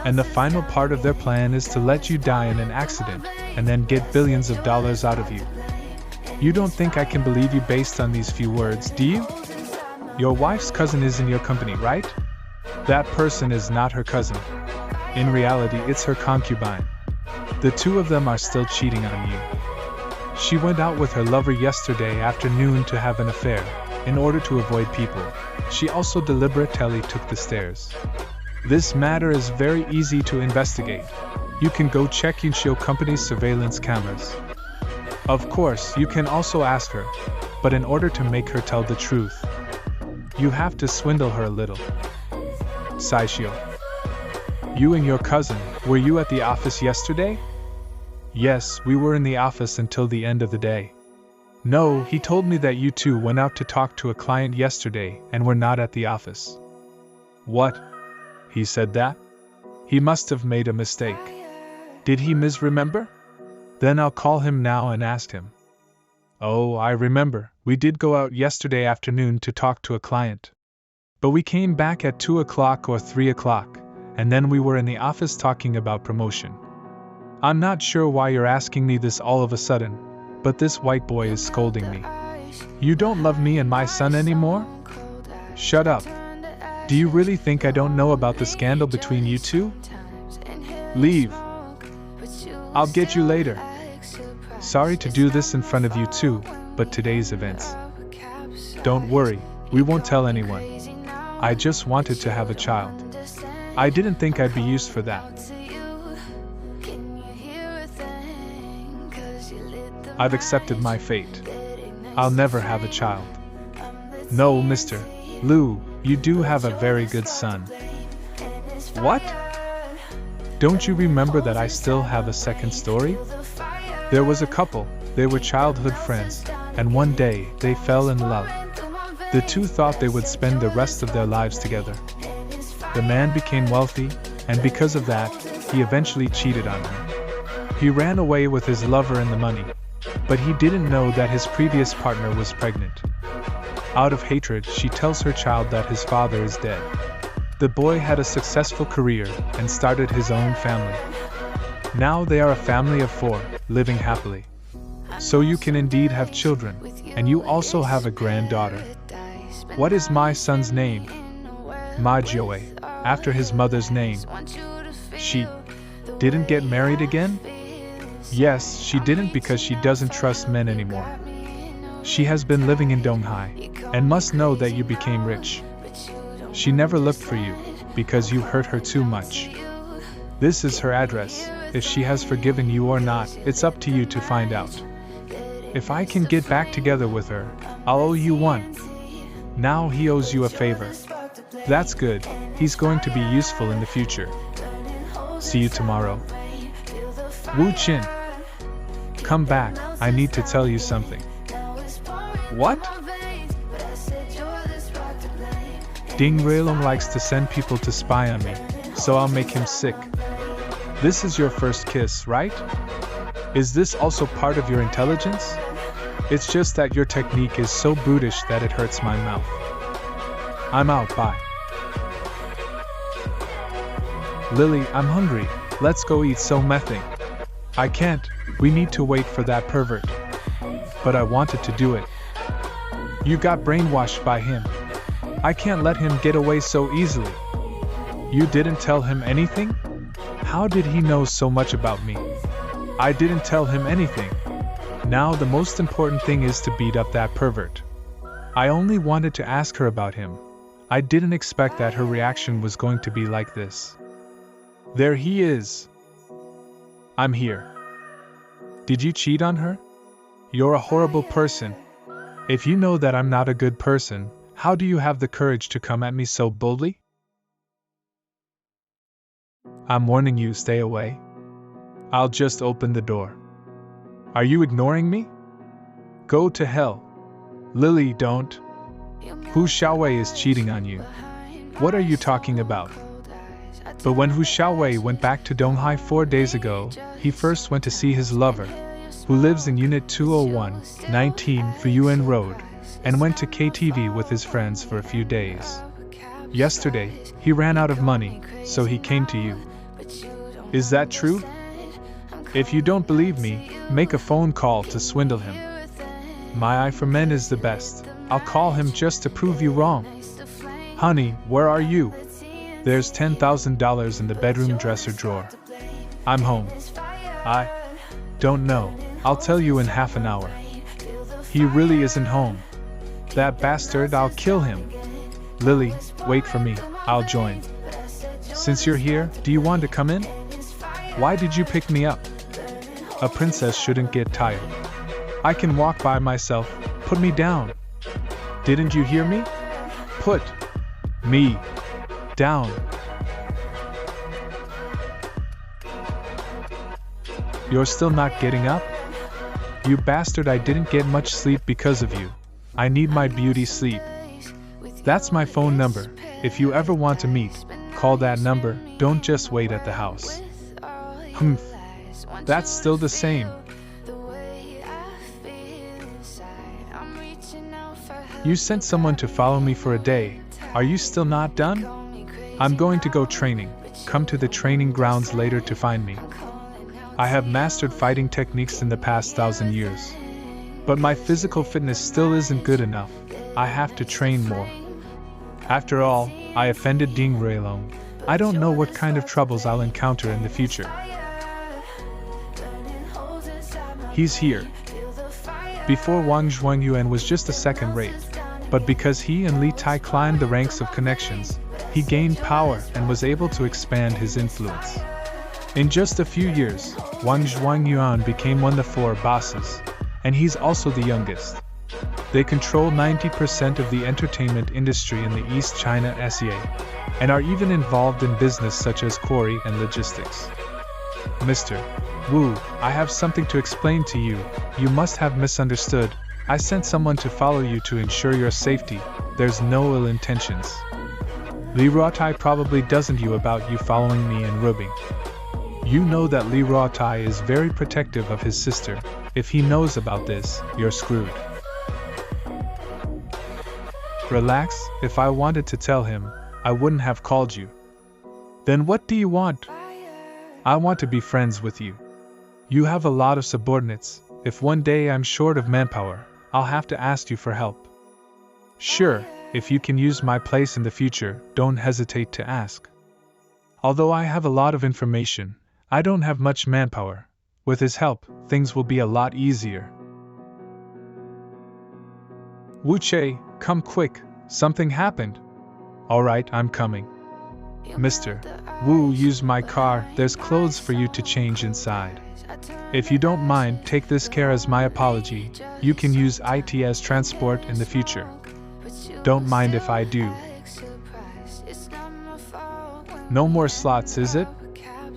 And the final part of their plan is to let you die in an accident and then get billions of dollars out of you. You don't think I can believe you based on these few words, do you? Your wife's cousin is in your company, right? That person is not her cousin. In reality, it's her concubine. The two of them are still cheating on you. She went out with her lover yesterday afternoon to have an affair. In order to avoid people, she also deliberately took the stairs. This matter is very easy to investigate. You can go check your company's surveillance cameras. Of course, you can also ask her, but in order to make her tell the truth, you have to swindle her a little. Saishio. You and your cousin, were you at the office yesterday? Yes, we were in the office until the end of the day. No, he told me that you two went out to talk to a client yesterday and were not at the office. What? He said that? He must have made a mistake. Did he misremember? Then I'll call him now and ask him. Oh, I remember, we did go out yesterday afternoon to talk to a client. But we came back at 2 o'clock or 3 o'clock, and then we were in the office talking about promotion. I'm not sure why you're asking me this all of a sudden, but this white boy is scolding me. You don't love me and my son anymore? Shut up. Do you really think I don't know about the scandal between you two? Leave. I'll get you later. Sorry to do this in front of you too, but today's events. Don't worry, we won't tell anyone. I just wanted to have a child. I didn't think I'd be used for that. I've accepted my fate. I'll never have a child. No, Mr. Lou, you do have a very good son. What? Don't you remember that I still have a second story? There was a couple, they were childhood friends, and one day they fell in love. The two thought they would spend the rest of their lives together. The man became wealthy, and because of that, he eventually cheated on her. He ran away with his lover and the money, but he didn't know that his previous partner was pregnant. Out of hatred, she tells her child that his father is dead. The boy had a successful career and started his own family. Now they are a family of 4, living happily. So you can indeed have children, and you also have a granddaughter. What is my son's name? Majoe, after his mother's name. She didn't get married again? Yes, she didn't because she doesn't trust men anymore. She has been living in Donghai, and must know that you became rich. She never looked for you, because you hurt her too much. This is her address. If she has forgiven you or not, it's up to you to find out. If I can get back together with her, I'll owe you one. Now he owes you a favor. That's good, he's going to be useful in the future. See you tomorrow. Wu Chin. Come back, I need to tell you something. What? Ding Railong likes to send people to spy on me, so I'll make him sick. This is your first kiss, right? Is this also part of your intelligence? It's just that your technique is so brutish that it hurts my mouth. I'm out, bye. Lily, I'm hungry. Let's go eat something. I can't, we need to wait for that pervert. But I wanted to do it. You got brainwashed by him. I can't let him get away so easily. You didn't tell him anything? How did he know so much about me? I didn't tell him anything. Now the most important thing is to beat up that pervert. I only wanted to ask her about him. I didn't expect that her reaction was going to be like this. There he is. I'm here. Did you cheat on her? You're a horrible person. If you know that I'm not a good person, how do you have the courage to come at me so boldly? I'm warning you, stay away. I'll just open the door. Are you ignoring me? Go to hell. Lily, don't. Hu Xiaowei is cheating on you. What are you talking about? But when Hu Xiaowei went back to Donghai 4 days ago, he first went to see his lover, who lives in Unit 201-19 Fuyuan Road, and went to KTV with his friends for a few days. Yesterday, he ran out of money, so he came to you. Is that true? If you don't believe me, make a phone call to swindle him. My eye for men is the best. I'll call him just to prove you wrong. Honey, where are you? There's $10,000 in the bedroom dresser drawer. I'm home. I don't know. I'll tell you in half an hour. He really isn't home. That bastard, I'll kill him. Lily, wait for me. I'll join. Since you're here, do you want to come in? Why did you pick me up? A princess shouldn't get tired. I can walk by myself. Put me down. Didn't you hear me? Put me down. You're still not getting up? You bastard, I didn't get much sleep because of you. I need my beauty sleep. That's my phone number. If you ever want to meet, call that number. Don't just wait at the house. Humph. That's still the same. You sent someone to follow me for a day. Are you still not done? I'm going to go training. Come to the training grounds later to find me. I have mastered fighting techniques in the past 1,000 years. But my physical fitness still isn't good enough. I have to train more. After all, I offended Ding Ruilong. I don't know what kind of troubles I'll encounter in the future. He's here. Before Wang Zhuangyuan was just a second rate, but because he and Li Tai climbed the ranks of connections, he gained power and was able to expand his influence. In just a few years, Wang Zhuangyuan became one of the 4 bosses, and he's also the youngest. They control 90% of the entertainment industry in the East China SEA, and are even involved in business such as quarry and logistics. Mr. Wu, I have something to explain to you. You must have misunderstood. I sent someone to follow you to ensure your safety. There's no ill intentions. Li Ruotai probably doesn't know about you following me and rubbing. You know that Li Ruotai is very protective of his sister. If he knows about this, you're screwed. Relax, if I wanted to tell him, I wouldn't have called you. Then what do you want? I want to be friends with you. You have a lot of subordinates. If one day I'm short of manpower, I'll have to ask you for help. Sure, if you can use my place in the future, don't hesitate to ask. Although I have a lot of information, I don't have much manpower. With his help, things will be a lot easier. Wu Che, come quick, something happened. Alright, I'm coming. Mr. Wu, use my car, there's clothes for you to change inside. If you don't mind, take this care as my apology. You can use it as transport in the future. Don't mind if I do. No more slots, is it?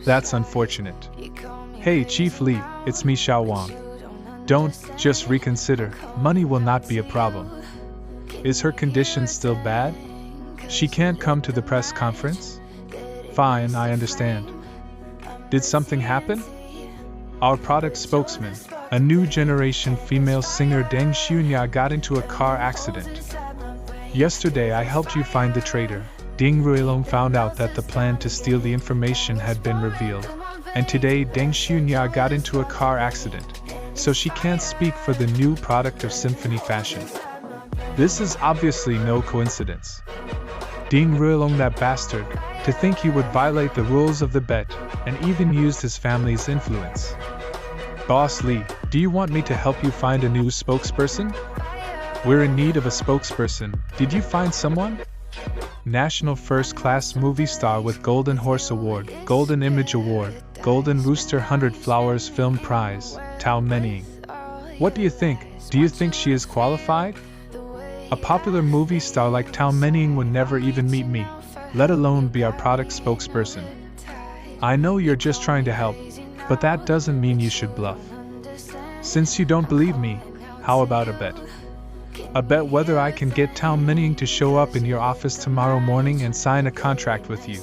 That's unfortunate. Hey Chief Li, it's me Xiao Wang. Don't, just reconsider, money will not be a problem. Is her condition still bad? She can't come to the press conference? Fine, I understand. Did something happen? Our product spokesman, a new generation female singer Deng Xunya, got into a car accident. Yesterday I helped you find the traitor. Ding Ruilong found out that the plan to steal the information had been revealed. And today Deng Xunya got into a car accident, so she can't speak for the new product of Symphony Fashion. This is obviously no coincidence. Ding Ruilong, that bastard, to think he would violate the rules of the bet, and even used his family's influence. Boss Li, do you want me to help you find a new spokesperson? We're in need of a spokesperson. Did you find someone? National First Class Movie Star with Golden Horse Award, Golden Image Award, Golden Rooster 100 Flowers Film Prize, Tao Menying. What do you think? Do you think she is qualified? A popular movie star like Tao Menying would never even meet me, let alone be our product spokesperson. I know you're just trying to help, but that doesn't mean you should bluff. Since you don't believe me, how about a bet? A bet whether I can get Tao Menying to show up in your office tomorrow morning and sign a contract with you.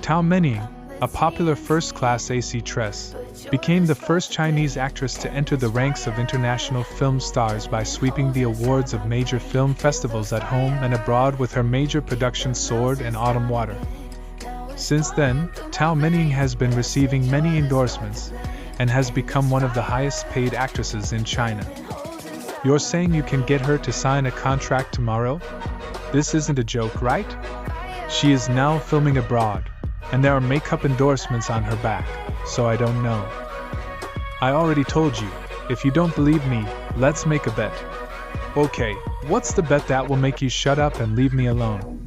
Tao Menying, a popular first-class actress, became the first Chinese actress to enter the ranks of international film stars by sweeping the awards of major film festivals at home and abroad with her major production Sword and Autumn Water. Since then, Tao Menying has been receiving many endorsements and has become one of the highest-paid actresses in China. You're saying you can get her to sign a contract tomorrow? This isn't a joke, right? She is now filming abroad, and there are makeup endorsements on her back, so I don't know. I already told you, if you don't believe me, let's make a bet. Okay, what's the bet that will make you shut up and leave me alone?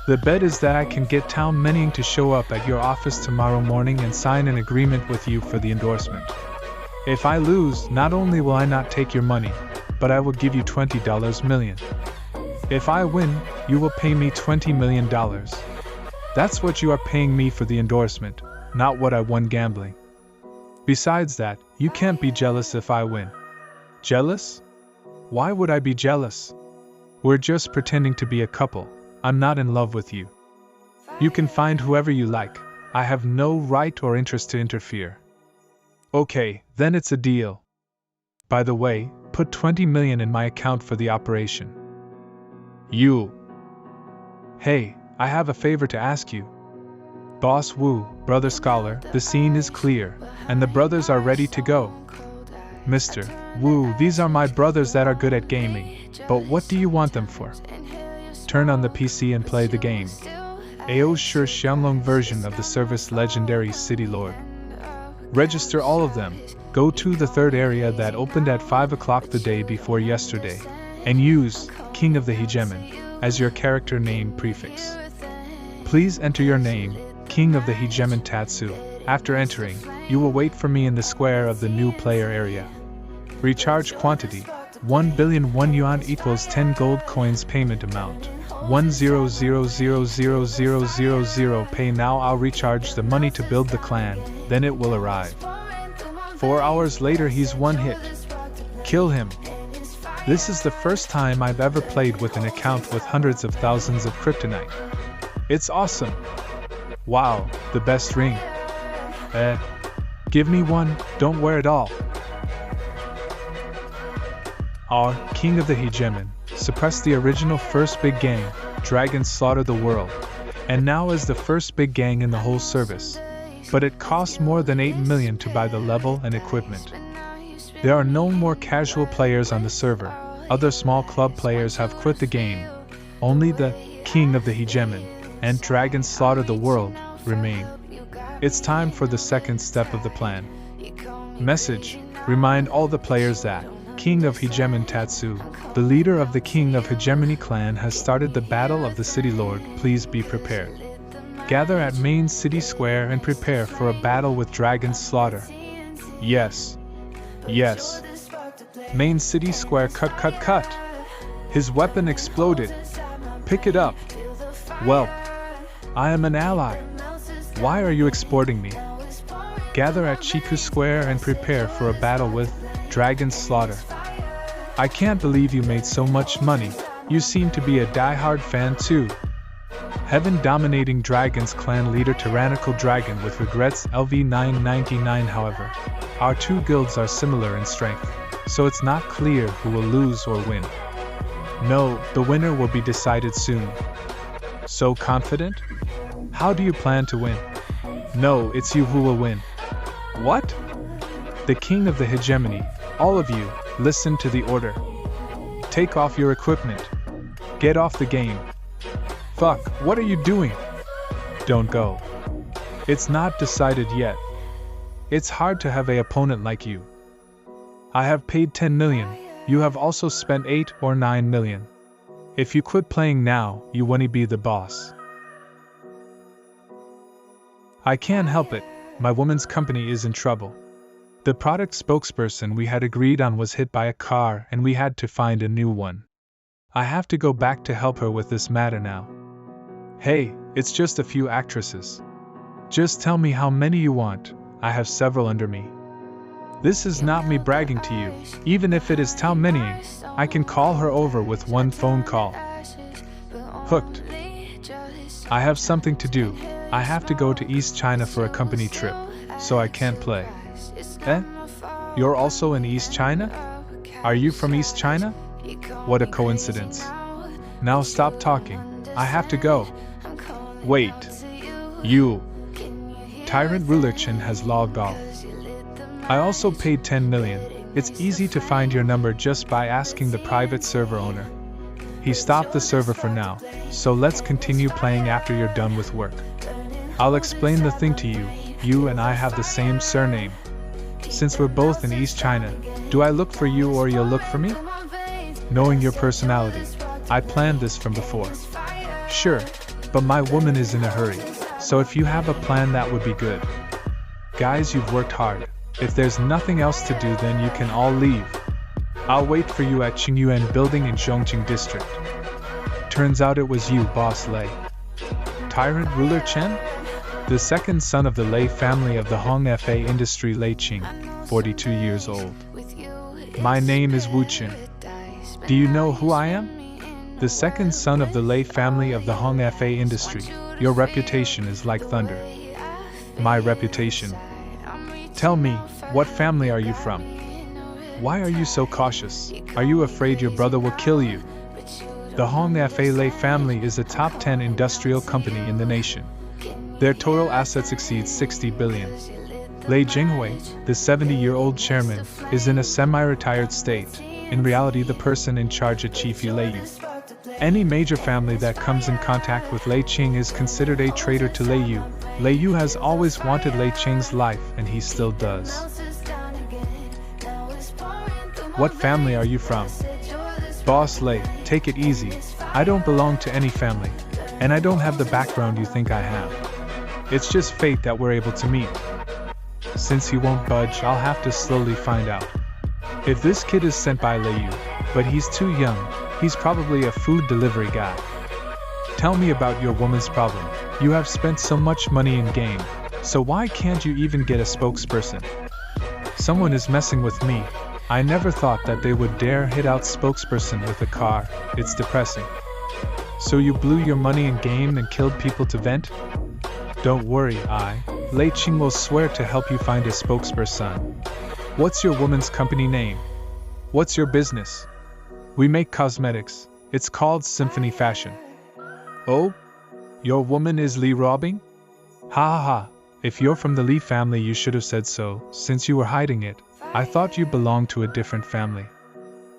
The bet is that I can get Tao Menying to show up at your office tomorrow morning and sign an agreement with you for the endorsement. If I lose, not only will I not take your money, but I will give you $20 million. If I win, you will pay me $20 million. That's what you are paying me for the endorsement, not what I won gambling. Besides that, you can't be jealous if I win. Jealous? Why would I be jealous? We're just pretending to be a couple. I'm not in love with you. You can find whoever you like. I have no right or interest to interfere. Okay, then it's a deal. By the way, put $20 million in my account for the operation. You. Hey, I have a favor to ask you. Boss Wu, Brother Scholar, the scene is clear, and the brothers are ready to go. Mr. Wu, these are my brothers that are good at gaming, but what do you want them for? Turn on the PC and play the game. AO Sure Xianglong version of the service Legendary City Lord. Register all of them. Go to the third area that opened at 5 o'clock the day before yesterday, and use King of the Hegemon as your character name prefix. Please enter your name, King of the Hegemon Tatsu. After entering, you will wait for me in the square of the new player area. Recharge quantity, 1 billion 1 yuan equals 10 gold coins. Payment amount, 1000000. Pay now. I'll recharge the money to build the clan, then it will arrive. 4 hours later he's one hit. Kill him. This is the first time I've ever played with an account with hundreds of thousands of kryptonite. It's awesome. Wow, the best ring. Give me one, don't wear it all. Our King of the Hegemon suppressed the original first big gang, Dragons Slaughter the World, and now is the first big gang in the whole service. But it costs more than 8 million to buy the level and equipment. There are no more casual players on the server. Other small club players have quit the game. Only the King of the Hegemon and Dragons Slaughter the World remain. It's time for the second step of the plan. Message: remind all the players that King of Hegemon Tatsu, the leader of the King of Hegemony clan, has started the Battle of the City Lord. Please be prepared. Gather at Main City Square and prepare for a battle with Dragon's Slaughter. Yes. Yes. Main City Square. Cut. His weapon exploded. Pick it up. Well, I am an ally. Why are you exporting me? Gather at Chiku Square and prepare for a battle with Dragon's Slaughter. I can't believe you made so much money. You seem to be a die-hard fan too. Heaven-dominating Dragons clan leader Tyrannical Dragon with regrets LV999. However, our two guilds are similar in strength, so it's not clear who will lose or win. No, the winner will be decided soon. So confident? How do you plan to win? No, it's you who will win. What? The King of the Hegemony, all of you, listen to the order. Take off your equipment. Get off the game. Fuck, what are you doing? Don't go. It's not decided yet. It's hard to have an opponent like you. I have paid 10 million, you have also spent 8 or 9 million. If you quit playing now, you won't be the boss. I can't help it, my woman's company is in trouble. The product spokesperson we had agreed on was hit by a car and we had to find a new one. I have to go back to help her with this matter now. Hey, it's just a few actresses. Just tell me how many you want, I have several under me. This is not me bragging to you, even if it is Tao Menying, I can call her over with one phone call. Hooked. I have something to do, I have to go to East China for a company trip, so I can't play. Eh? You're also in East China? Are you from East China? What a coincidence. Now stop talking. I have to go. Wait. You. Tyrant Ruler Chin has logged off. I also paid 10 million. It's easy to find your number just by asking the private server owner. He stopped the server for now, so let's continue playing after you're done with work. I'll explain the thing to you. You and I have the same surname. Since we're both in East China, do I look for you or you'll look for me? Knowing your personality, I planned this from before. Sure, but my woman is in a hurry, so if you have a plan that would be good. Guys, you've worked hard. If there's nothing else to do, then you can all leave. I'll wait for you at Qingyuan building in Zhongqing district. Turns out it was you, Boss Lei. Tyrant Ruler Chen? The second son of the Lei family of the Hong Fa industry, Lei Qing, 42 years old. My name is Wu Qin. Do you know who I am? The second son of the Lei family of the Hong Fa industry. Your reputation is like thunder. My reputation. Tell me, what family are you from? Why are you so cautious? Are you afraid your brother will kill you? The Hong Fa Lei family is a top 10 industrial company in the nation. Their total assets exceed 60 billion. Lei Jinghui, the 70-year-old chairman, is in a semi-retired state. In reality, the person in charge of Chief Yu Lei Yu. Any major family that comes in contact with Lei Qing is considered a traitor to Lei Yu. Lei Yu has always wanted Lei Qing's life, and he still does. What family are you from? Boss Lei, take it easy. I don't belong to any family, and I don't have the background you think I have. It's just fate that we're able to meet. Since he won't budge, I'll have to slowly find out. If this kid is sent by Lei Yu, but he's too young, he's probably a food delivery guy. Tell me about your woman's problem. You have spent so much money in game, so why can't you even get a spokesperson? Someone is messing with me. I never thought that they would dare hit out spokesperson with a car. It's depressing. So you blew your money in game and killed people to vent? Don't worry, Lei Qing will swear to help you find a spokesperson. What's your woman's company name? What's your business? We make cosmetics. It's called Symphony Fashion. Oh? Your woman is Li robbing? Ha ha ha. If you're from the Li family, you should have said so, since you were hiding it. I thought you belonged to a different family.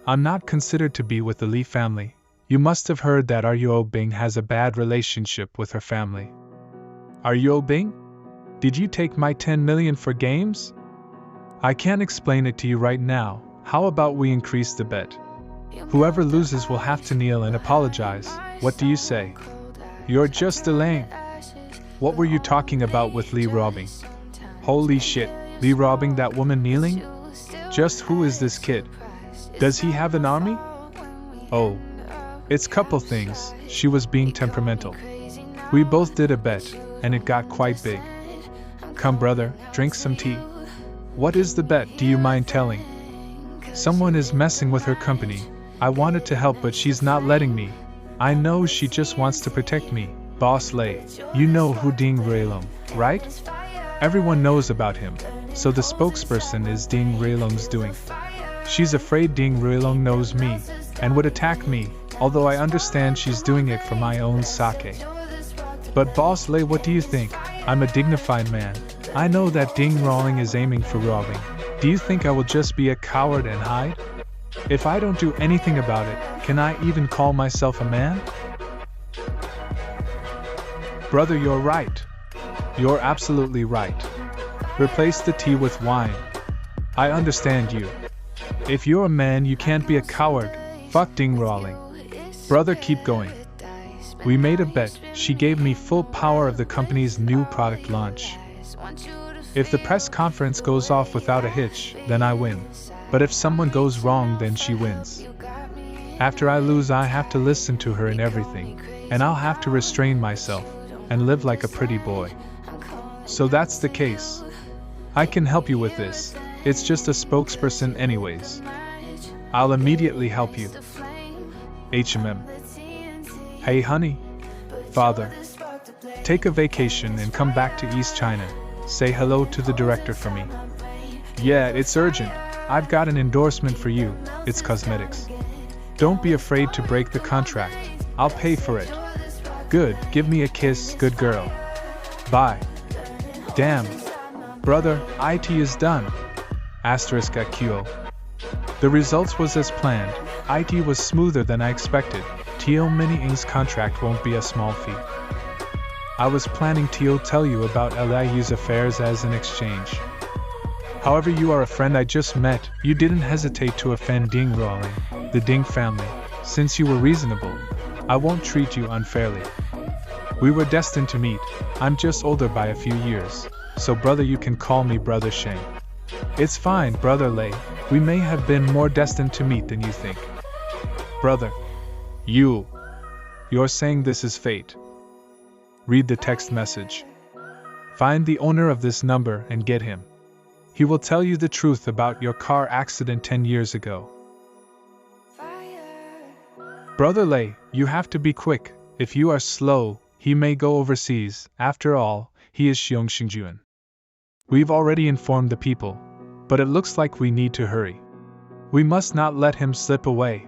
I'm not considered to be with the Li family. You must have heard that Aryo Bing has a bad relationship with her family. Aryo Bing? Did you take my 10 million for games? I can't explain it to you right now. How about we increase the bet? Whoever loses will have to kneel and apologize. What do you say? You're just delaying. What were you talking about with Li robbing? Holy shit, Li robbing that woman kneeling? Just who is this kid? Does he have an army? Oh. It's couple things. She was being temperamental. We both did a bet, and it got quite big. Come brother, drink some tea. What is the bet, do you mind telling? Someone is messing with her company. I wanted to help, but she's not letting me. I know she just wants to protect me. Boss Lei, you know who Ding Ruilong, right? Everyone knows about him, so the spokesperson is Ding Ruilong's doing. She's afraid Ding Ruilong knows me, and would attack me, although I understand she's doing it for my own sake. But Boss Lei, what do you think? I'm a dignified man. I know that Ding Ruilong is aiming for robbing. Do you think I will just be a coward and hide? If I don't do anything about it, can I even call myself a man? Brother, you're right. You're absolutely right. Replace the tea with wine. I understand you. If you're a man, you can't be a coward. Fuck Ding Ruilong. Brother, keep going. We made a bet. She gave me full power of the company's new product launch. If the press conference goes off without a hitch, then I win. But if someone goes wrong, then she wins. After I lose, I have to listen to her in everything, and I'll have to restrain myself and live like a pretty boy. So that's the case. I can help you with this. It's just a spokesperson anyways. I'll immediately help you. HMM. Hey honey. Father. Take a vacation and come back to East China. Say hello to the director for me. Yeah, it's urgent. I've got an endorsement for you. It's cosmetics. Don't be afraid to break the contract. I'll pay for it. Good, give me a kiss, good girl. Bye. Damn. Brother, IT is done. Asterisk at QO. The results was as planned. IT was smoother than I expected. Tio Mini Ing's contract won't be a small fee. I was planning to tell you about LIU's affairs as an exchange. However, you are a friend I just met. You didn't hesitate to offend Ding Ruoling, the Ding family. Since you were reasonable, I won't treat you unfairly. We were destined to meet. I'm just older by a few years. So brother, you can call me Brother Sheng. It's fine, Brother Lei. We may have been more destined to meet than you think. Brother. You're saying this is fate. Read the text message. Find the owner of this number and get him. He will tell you the truth about your car accident 10 years ago. Brother Lei, you have to be quick. If you are slow, he may go overseas. After all, he is Xiong Xingjuan. We've already informed the people, but it looks like we need to hurry. We must not let him slip away.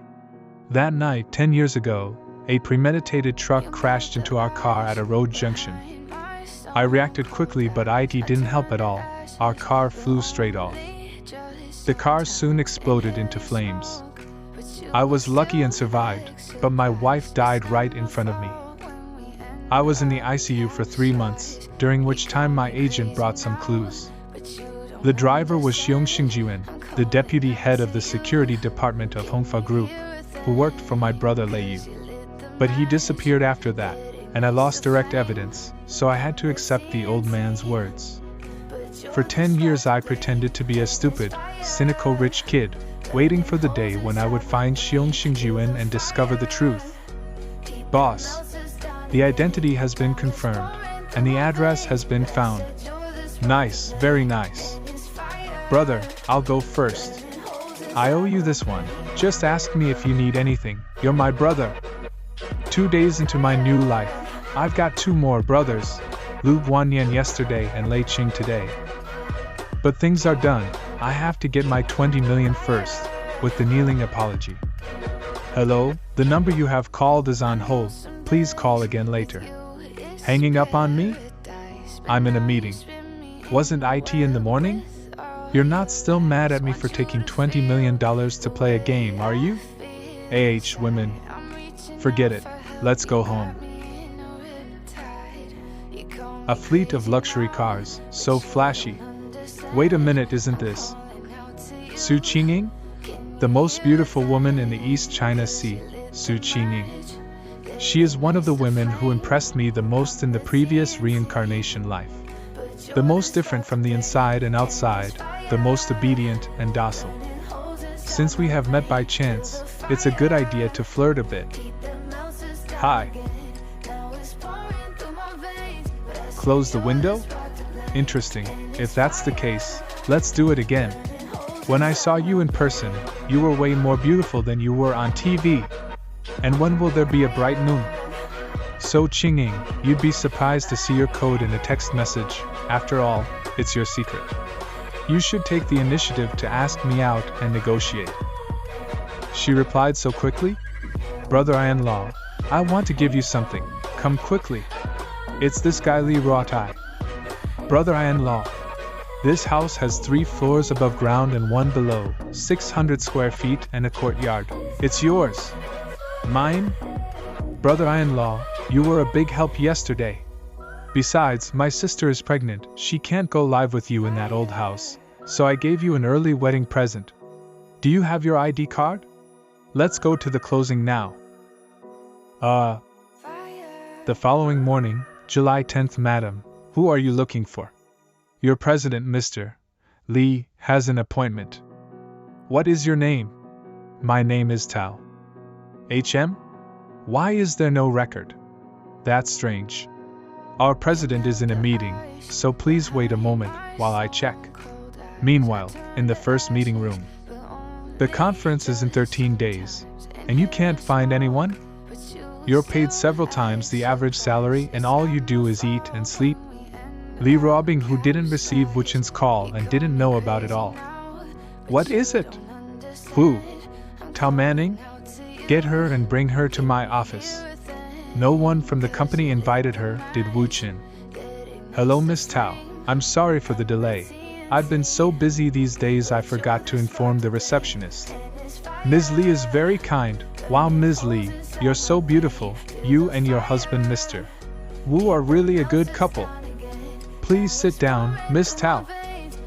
That night, 10 years ago, a premeditated truck crashed into our car at a road junction. I reacted quickly, but it didn't help at all. Our car flew straight off. The car soon exploded into flames. I was lucky and survived, but my wife died right in front of me. I was in the ICU for 3 months, during which time my agent brought some clues. The driver was Xiong Xingjuan, the deputy head of the security department of Hongfa Group, who worked for my brother Lei. But he disappeared after that, and I lost direct evidence, so I had to accept the old man's words. For 10 years I pretended to be a stupid, cynical rich kid, waiting for the day when I would find Xiong Xingjuan and discover the truth. Boss. The identity has been confirmed, and the address has been found. Nice, very nice. Brother, I'll go first. I owe you this one. Just ask me if you need anything. You're my brother. 2 days into my new life, I've got 2 more brothers, Lu Guanyan yesterday and Lei Qing today. But things are done. I have to get my 20 million first, with the kneeling apology. Hello, the number you have called is on hold. Please call again later. Hanging up on me? I'm in a meeting. Wasn't IT in the morning? You're not still mad at me for taking $20 million to play a game, are you? Women. Forget it. Let's go home. A fleet of luxury cars, so flashy. Wait a minute, isn't this Su Qingying? The most beautiful woman in the East China Sea, Su Qingying. She is one of the women who impressed me the most in the previous reincarnation life. The most different from the inside and outside, the most obedient and docile. Since we have met by chance, it's a good idea to flirt a bit. Hi. Close the window? Interesting. If that's the case, let's do it again. When I saw you in person, you were way more beautiful than you were on TV. And when will there be a bright moon? So Qingying, you'd be surprised to see your code in a text message. After all, it's your secret. You should take the initiative to ask me out and negotiate. She replied so quickly. Brother-in-law, I want to give you something. Come quickly. It's this guy Li Ruotai. Brother-in-law. This house has 3 floors above ground and 1 below, 600 square feet and a courtyard. It's yours. Mine? Brother-in-law, you were a big help yesterday. Besides, my sister is pregnant. She can't go live with you in that old house, so I gave you an early wedding present. Do you have your ID card? Let's go to the closing now. The following morning, July 10th, Madam, who are you looking for? Your president, Mr. Li, has an appointment. What is your name? My name is Tao. HM? Why is there no record? That's strange. Our president is in a meeting, so please wait a moment while I check. Meanwhile, in the first meeting room. The conference is in 13 days, and you can't find anyone? You're paid several times the average salary and all you do is eat and sleep? Lee Robing, who didn't receive Wuchen's call and didn't know about it all. What is it? Who? Tao Manning? Get her and bring her to my office. No one from the company invited her, did Wuchen. Hello, Miss Tao. I'm sorry for the delay. I've been so busy these days I forgot to inform the receptionist. Ms. Lee is very kind. Wow, Ms. Lee, you're so beautiful. You and your husband, Mr. Wu, are really a good couple. Please sit down, Miss Tao.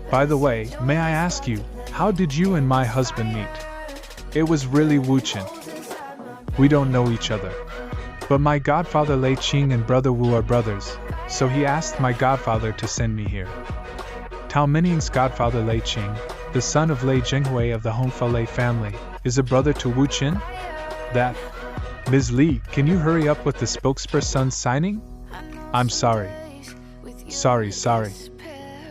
By the way, may I ask you, how did you and my husband meet? It was really Wuchen. We don't know each other. But my godfather Lei Qing and brother Wu are brothers, so he asked my godfather to send me here. Tao Manning's godfather Lei Qing, the son of Lei Zhenghui of the Hongfa Lei family, is a brother to Wu Qin? That. Ms. Lee, can you hurry up with the spokesperson signing? I'm sorry. Sorry.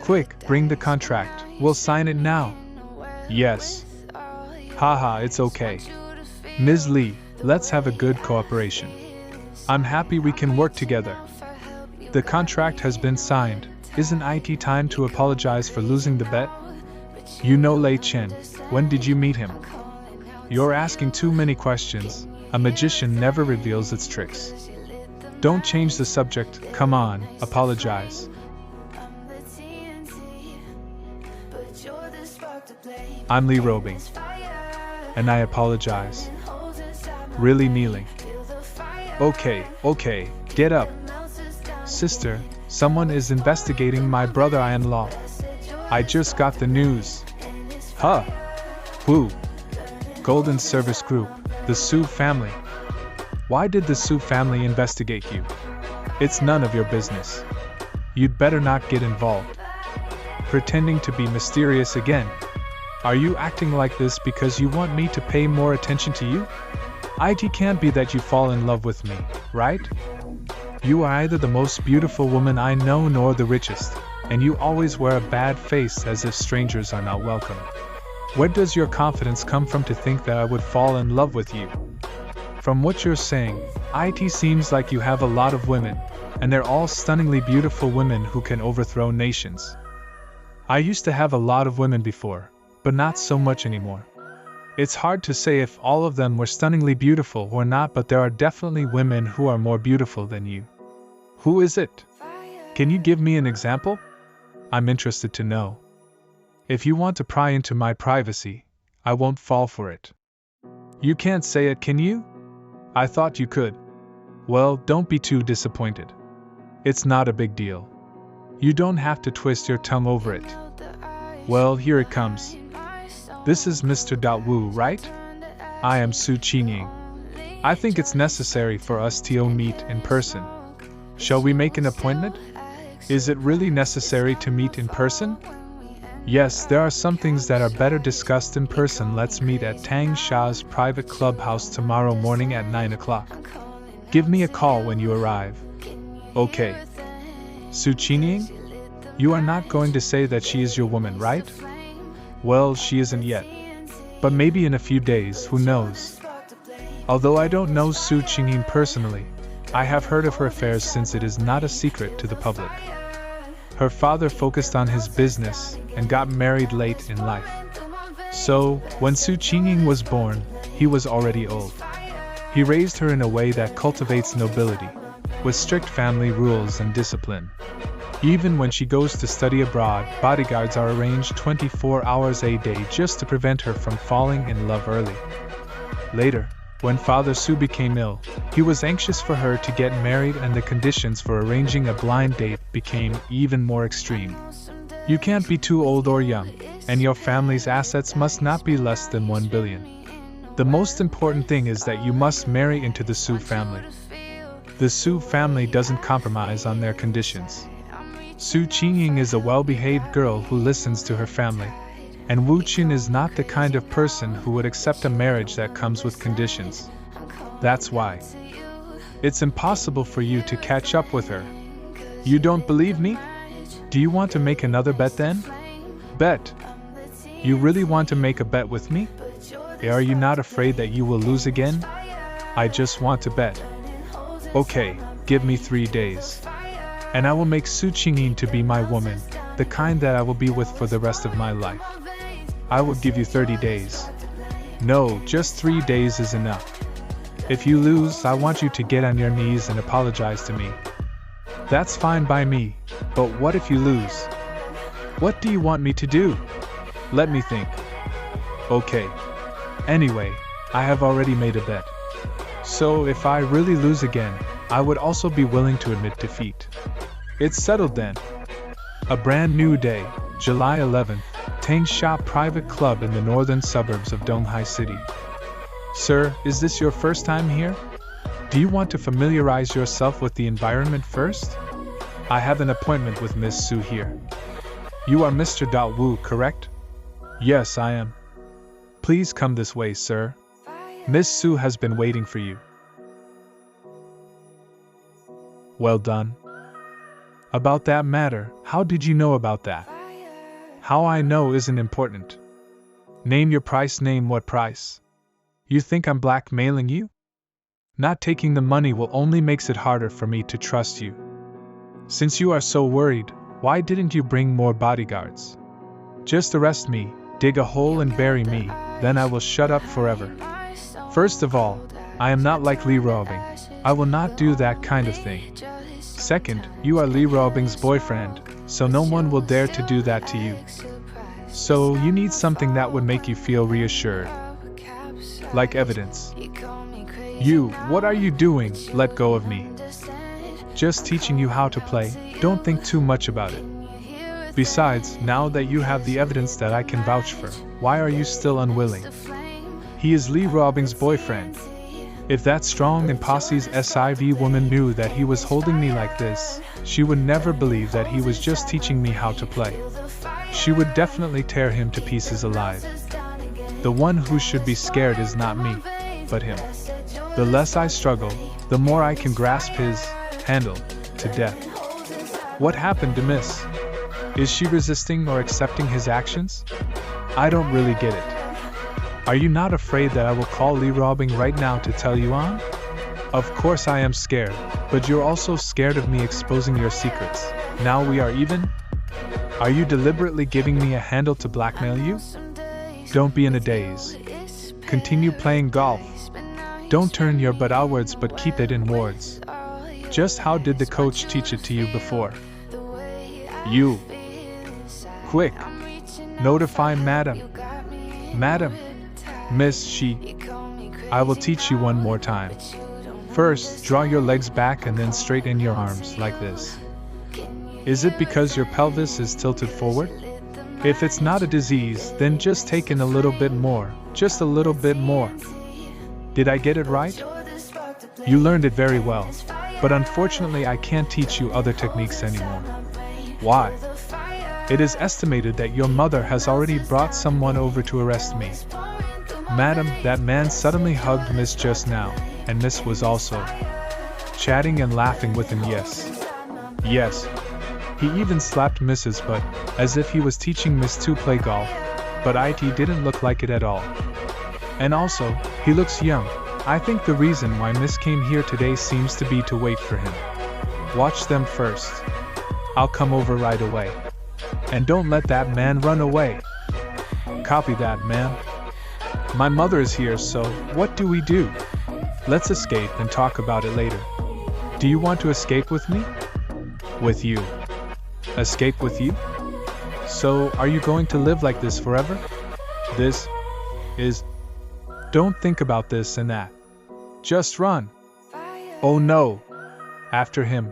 Quick, bring the contract. We'll sign it now. Yes. Haha, it's okay. Ms. Lee, let's have a good cooperation. I'm happy we can work together. The contract has been signed. Isn't it time to apologize for losing the bet? You know Lei Chen. When did you meet him? You're asking too many questions. A magician never reveals its tricks. Don't change the subject. Come on, apologize. I'm Lee Robing. And I apologize. Really kneeling. Okay, get up. Sister, someone is investigating my brother-in-law. I just got the news. Huh? Who? Golden Service Group, the Su family. Why did the Su family investigate you? It's none of your business. You'd better not get involved. Pretending to be mysterious again. Are you acting like this because you want me to pay more attention to you? It can't be that you fall in love with me, right? You are either the most beautiful woman I know nor the richest, and you always wear a bad face as if strangers are not welcome. Where does your confidence come from to think that I would fall in love with you? From what you're saying, it seems like you have a lot of women, and they're all stunningly beautiful women who can overthrow nations. I used to have a lot of women before, but not so much anymore. It's hard to say if all of them were stunningly beautiful or not, but there are definitely women who are more beautiful than you. Who is it? Can you give me an example? I'm interested to know. If you want to pry into my privacy, I won't fall for it. You can't say it, can you? I thought you could. Well, don't be too disappointed. It's not a big deal. You don't have to twist your tongue over it. Well, here it comes. This is Mr. Wu, right? I am Su Qingying. I think it's necessary for us to meet in person. Shall we make an appointment? Is it really necessary to meet in person? Yes, there are some things that are better discussed in person. Let's meet at Tang Sha's private clubhouse tomorrow morning at 9 o'clock. Give me a call when you arrive. Okay. Su Qingying? You are not going to say that she is your woman, right? Well, she isn't yet. But maybe in a few days, who knows? Although I don't know Su Qingying personally, I have heard of her affairs since it is not a secret to the public. Her father focused on his business and got married late in life. So, when Su Qingying was born, he was already old. He raised her in a way that cultivates nobility, with strict family rules and discipline. Even when she goes to study abroad, bodyguards are arranged 24 hours a day just to prevent her from falling in love early. Later, when Father Su became ill, he was anxious for her to get married, and the conditions for arranging a blind date became even more extreme. You can't be too old or young, and your family's assets must not be less than 1 billion. The most important thing is that you must marry into the Su family. The Su family doesn't compromise on their conditions. Su Qingying is a well-behaved girl who listens to her family, and Wu Qin is not the kind of person who would accept a marriage that comes with conditions. That's why. It's impossible for you to catch up with her. You don't believe me? Do you want to make another bet then? Bet? You really want to make a bet with me? Are you not afraid that you will lose again? I just want to bet. Okay, give me 3 days. And I will make Su Qingyin to be my woman, the kind that I will be with for the rest of my life. I will give you 30 days. No, just 3 days is enough. If you lose, I want you to get on your knees and apologize to me. That's fine by me, but what if you lose? What do you want me to do? Let me think. Okay. Anyway, I have already made a bet. So if I really lose again, I would also be willing to admit defeat. It's settled then. A brand new day, July 11th, Tangsha Private Club in the northern suburbs of Donghai City. Sir, is this your first time here? Do you want to familiarize yourself with the environment first? I have an appointment with Miss Su here. You are Mr. Wu, correct? Yes, I am. Please come this way, sir. Miss Su has been waiting for you. Well done. About that matter, how did you know about that? How I know isn't important. Name your price, name what price. You think I'm blackmailing you? Not taking the money will only makes it harder for me to trust you. Since you are so worried, why didn't you bring more bodyguards? Just arrest me, dig a hole and bury me, then I will shut up forever. First of all, I am not like Li Ruobing. I will not do that kind of thing. Second, you are Li Ruobing's boyfriend, so no one will dare to do that to you. So you need something that would make you feel reassured. Like evidence. You, what are you doing? Let go of me. Just teaching you how to play, don't think too much about it. Besides, now that you have the evidence that I can vouch for, why are you still unwilling? He is Li Ruobing's boyfriend. If that strong and posse's SIV woman knew that he was holding me like this, she would never believe that he was just teaching me how to play. She would definitely tear him to pieces alive. The one who should be scared is not me, but him. The less I struggle, the more I can grasp his handle to death. What happened to Miss? Is she resisting or accepting his actions? I don't really get it. Are you not afraid that I will call Li Ruobing right now to tell you on? Of course I am scared, but you're also scared of me exposing your secrets. Now we are even? Are you deliberately giving me a handle to blackmail you? Don't be in a daze. Continue playing golf. Don't turn your butt outwards but keep it inwards. Just how did the coach teach it to you before? You. Quick. Notify Madam. Madam. Miss, I will teach you one more time. First, draw your legs back and then straighten your arms like this. Is it because your pelvis is tilted forward? If it's not a disease, then just take in a little bit more, just a little bit more. Did I get it right? You learned it very well, but unfortunately I can't teach you other techniques anymore. Why? It is estimated that your mother has already brought someone over to arrest me. Madam, that man suddenly hugged Miss just now, and Miss was also chatting and laughing with him. Yes. He even slapped Mrs. butt, as if he was teaching Miss to play golf, but it didn't look like it at all. And also, he looks young. I think the reason why Miss came here today seems to be to wait for him. Watch them first. I'll come over right away. And don't let that man run away. Copy that, ma'am. My mother is here, so what do we do? Let's escape and talk about it later. Do you want to escape with me? With you. Escape with you? So, are you going to live like this forever? This is... Don't think about this and that. Just run. Oh no. After him.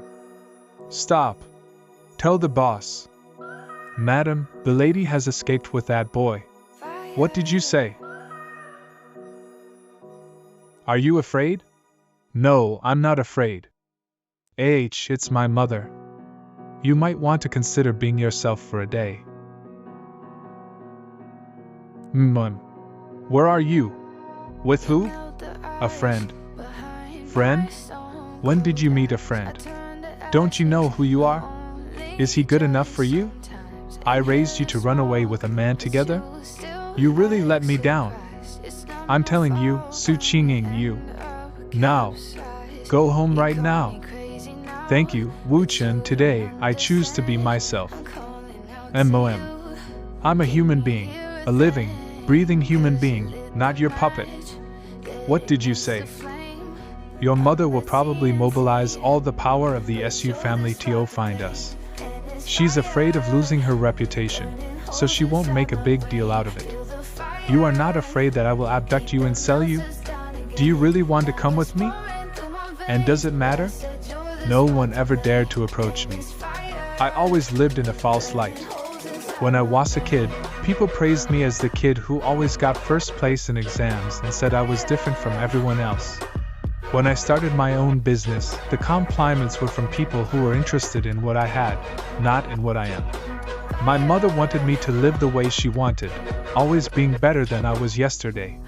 Stop. Tell the boss. Madam, the lady has escaped with that boy. What did you say? Are you afraid? No, I'm not afraid. It's my mother. You might want to consider being yourself for a day. Where are you? With who? A friend. Friend? When did you meet a friend? Don't you know who you are? Is he good enough for you? I raised you to run away with a man together? You really let me down. I'm telling you, Su Qingyin, you. Now. Go home right now. Thank you, Wu Chen. Today, I choose to be myself. MOM. I'm a human being, a living, breathing human being, not your puppet. What did you say? Your mother will probably mobilize all the power of the SU family to find us. She's afraid of losing her reputation, so she won't make a big deal out of it. You are not afraid that I will abduct you and sell you? Do you really want to come with me? And does it matter? No one ever dared to approach me. I always lived in a false light. When I was a kid, people praised me as the kid who always got first place in exams and said I was different from everyone else. When I started my own business, the compliments were from people who were interested in what I had, not in what I am. My mother wanted me to live the way she wanted, always being better than I was yesterday.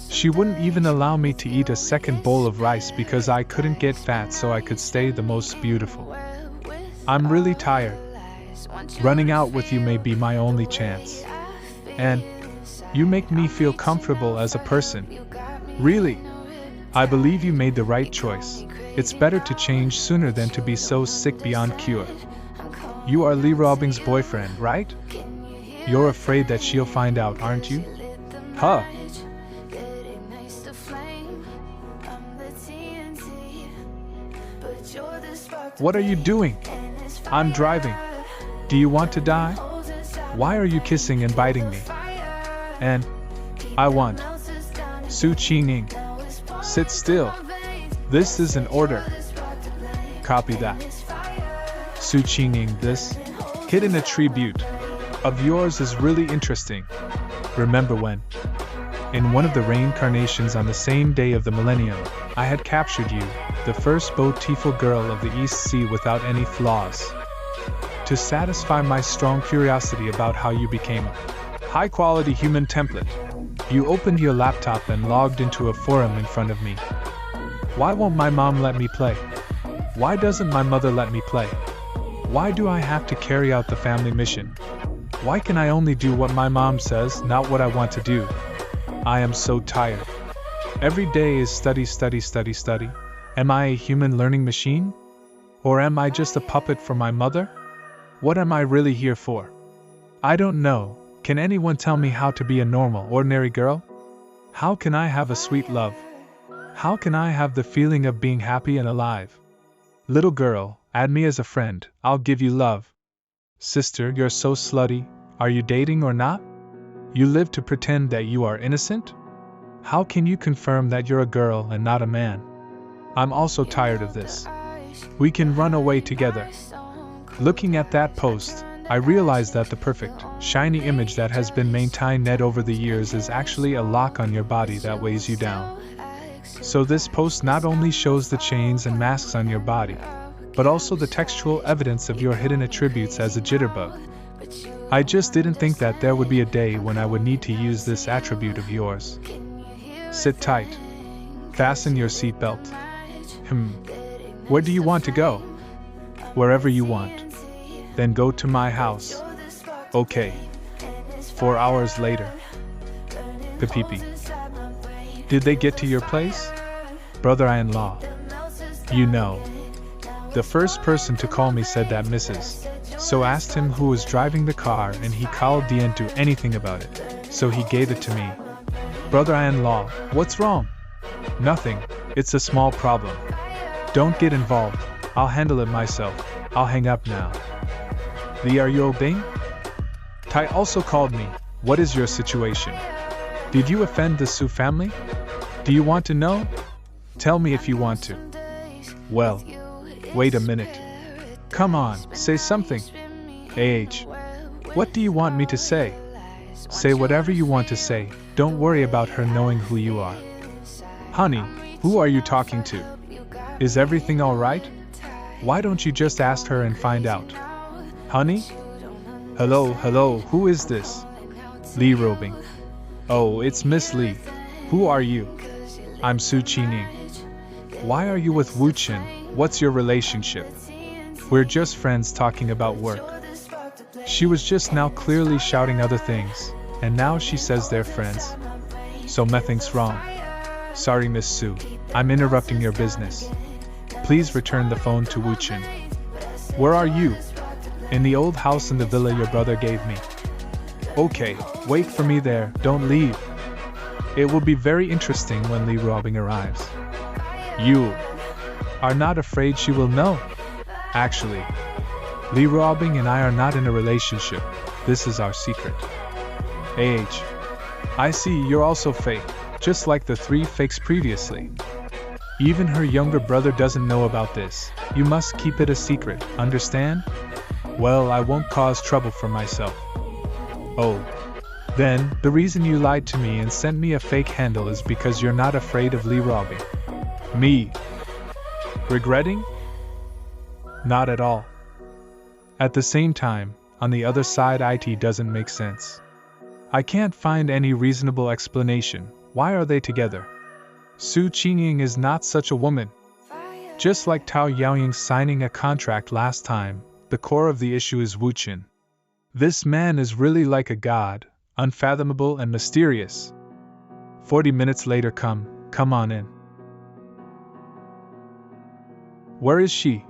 She wouldn't even allow me to eat a second bowl of rice because I couldn't get fat so I could stay the most beautiful. I'm really tired. Running out with you may be my only chance. And you make me feel comfortable as a person. Really? I believe you made the right choice. It's better to change sooner than to be so sick beyond cure. You are Lee Robing's boyfriend, right? You're afraid that she'll find out, aren't you? Huh? What are you doing? I'm driving. Do you want to die? Why are you kissing and biting me? And I want. Su Qingning. Sit still. This is an order. Copy that. Su Qingning, this hidden attribute of yours is really interesting. Remember when, in one of the reincarnations on the same day of the millennium, I had captured you, the first beautiful girl of the East Sea without any flaws. To satisfy my strong curiosity about how you became a high-quality human template, you opened your laptop and logged into a forum in front of me. Why won't my mom let me play? Why doesn't my mother let me play? Why do I have to carry out the family mission? Why can I only do what my mom says, not what I want to do? I am so tired. Every day is study, study, study, study. Am I a human learning machine? Or am I just a puppet for my mother? What am I really here for? I don't know. Can anyone tell me how to be a normal, ordinary girl? How can I have a sweet love? How can I have the feeling of being happy and alive? Little girl, add me as a friend, I'll give you love. Sister, you're so slutty, are you dating or not? You live to pretend that you are innocent? How can you confirm that you're a girl and not a man? I'm also tired of this. We can run away together. Looking at that post, I realized that the perfect, shiny image that has been maintained over the years is actually a lock on your body that weighs you down. So this post not only shows the chains and masks on your body, but also the textual evidence of your hidden attributes as a jitterbug. I just didn't think that there would be a day when I would need to use this attribute of yours. Sit tight. Fasten your seatbelt. Where do you want to go? Wherever you want. Then go to my house. Okay. 4 hours later. Kapipi. Did they get to your place? Brother-in-law. You know. The first person to call me said that Mrs. So asked him who was driving the car and he didn't do anything about it. So he gave it to me. Brother-in-law, what's wrong? Nothing, it's a small problem. Don't get involved, I'll handle it myself. I'll hang up now. Li, are you obeying? Tai also called me. What is your situation? Did you offend the Su family? Do you want to know? Tell me if you want to. Well, wait a minute. Come on, say something. What do you want me to say? Say whatever you want to say, don't worry about her knowing who you are. Honey, who are you talking to? Is everything alright? Why don't you just ask her and find out? Honey? Hello, who is this? Lee Robing. Oh, it's Miss Lee. Who are you? I'm Su Qingning. Why are you with Wu Chen? What's your relationship? We're just friends talking about work. She was just now clearly shouting other things, and now she says they're friends. So nothing's wrong. Sorry, Miss Su. I'm interrupting your business. Please return the phone to Wu Qin. Where are you? In the old house in the villa your brother gave me. Okay, wait for me there, don't leave. It will be very interesting when Li Ruobing arrives. You are not afraid she will know? Actually, Li Ruobing and I are not in a relationship. This is our secret. I see you're also fake, just like the 3 fakes previously. Even her younger brother doesn't know about this. You must keep it a secret, understand? Well, I won't cause trouble for myself. Oh. Then, the reason you lied to me and sent me a fake handle is because you're not afraid of Li Ruobing. Me. Regretting? Not at all. At the same time, on the other side it doesn't make sense. I can't find any reasonable explanation. Why are they together? Su Qingying is not such a woman. Just like Tao Yaoying signing a contract last time, the core of the issue is Wu Qin. This man is really like a god, unfathomable and mysterious. 40 minutes later come on in. Where is she?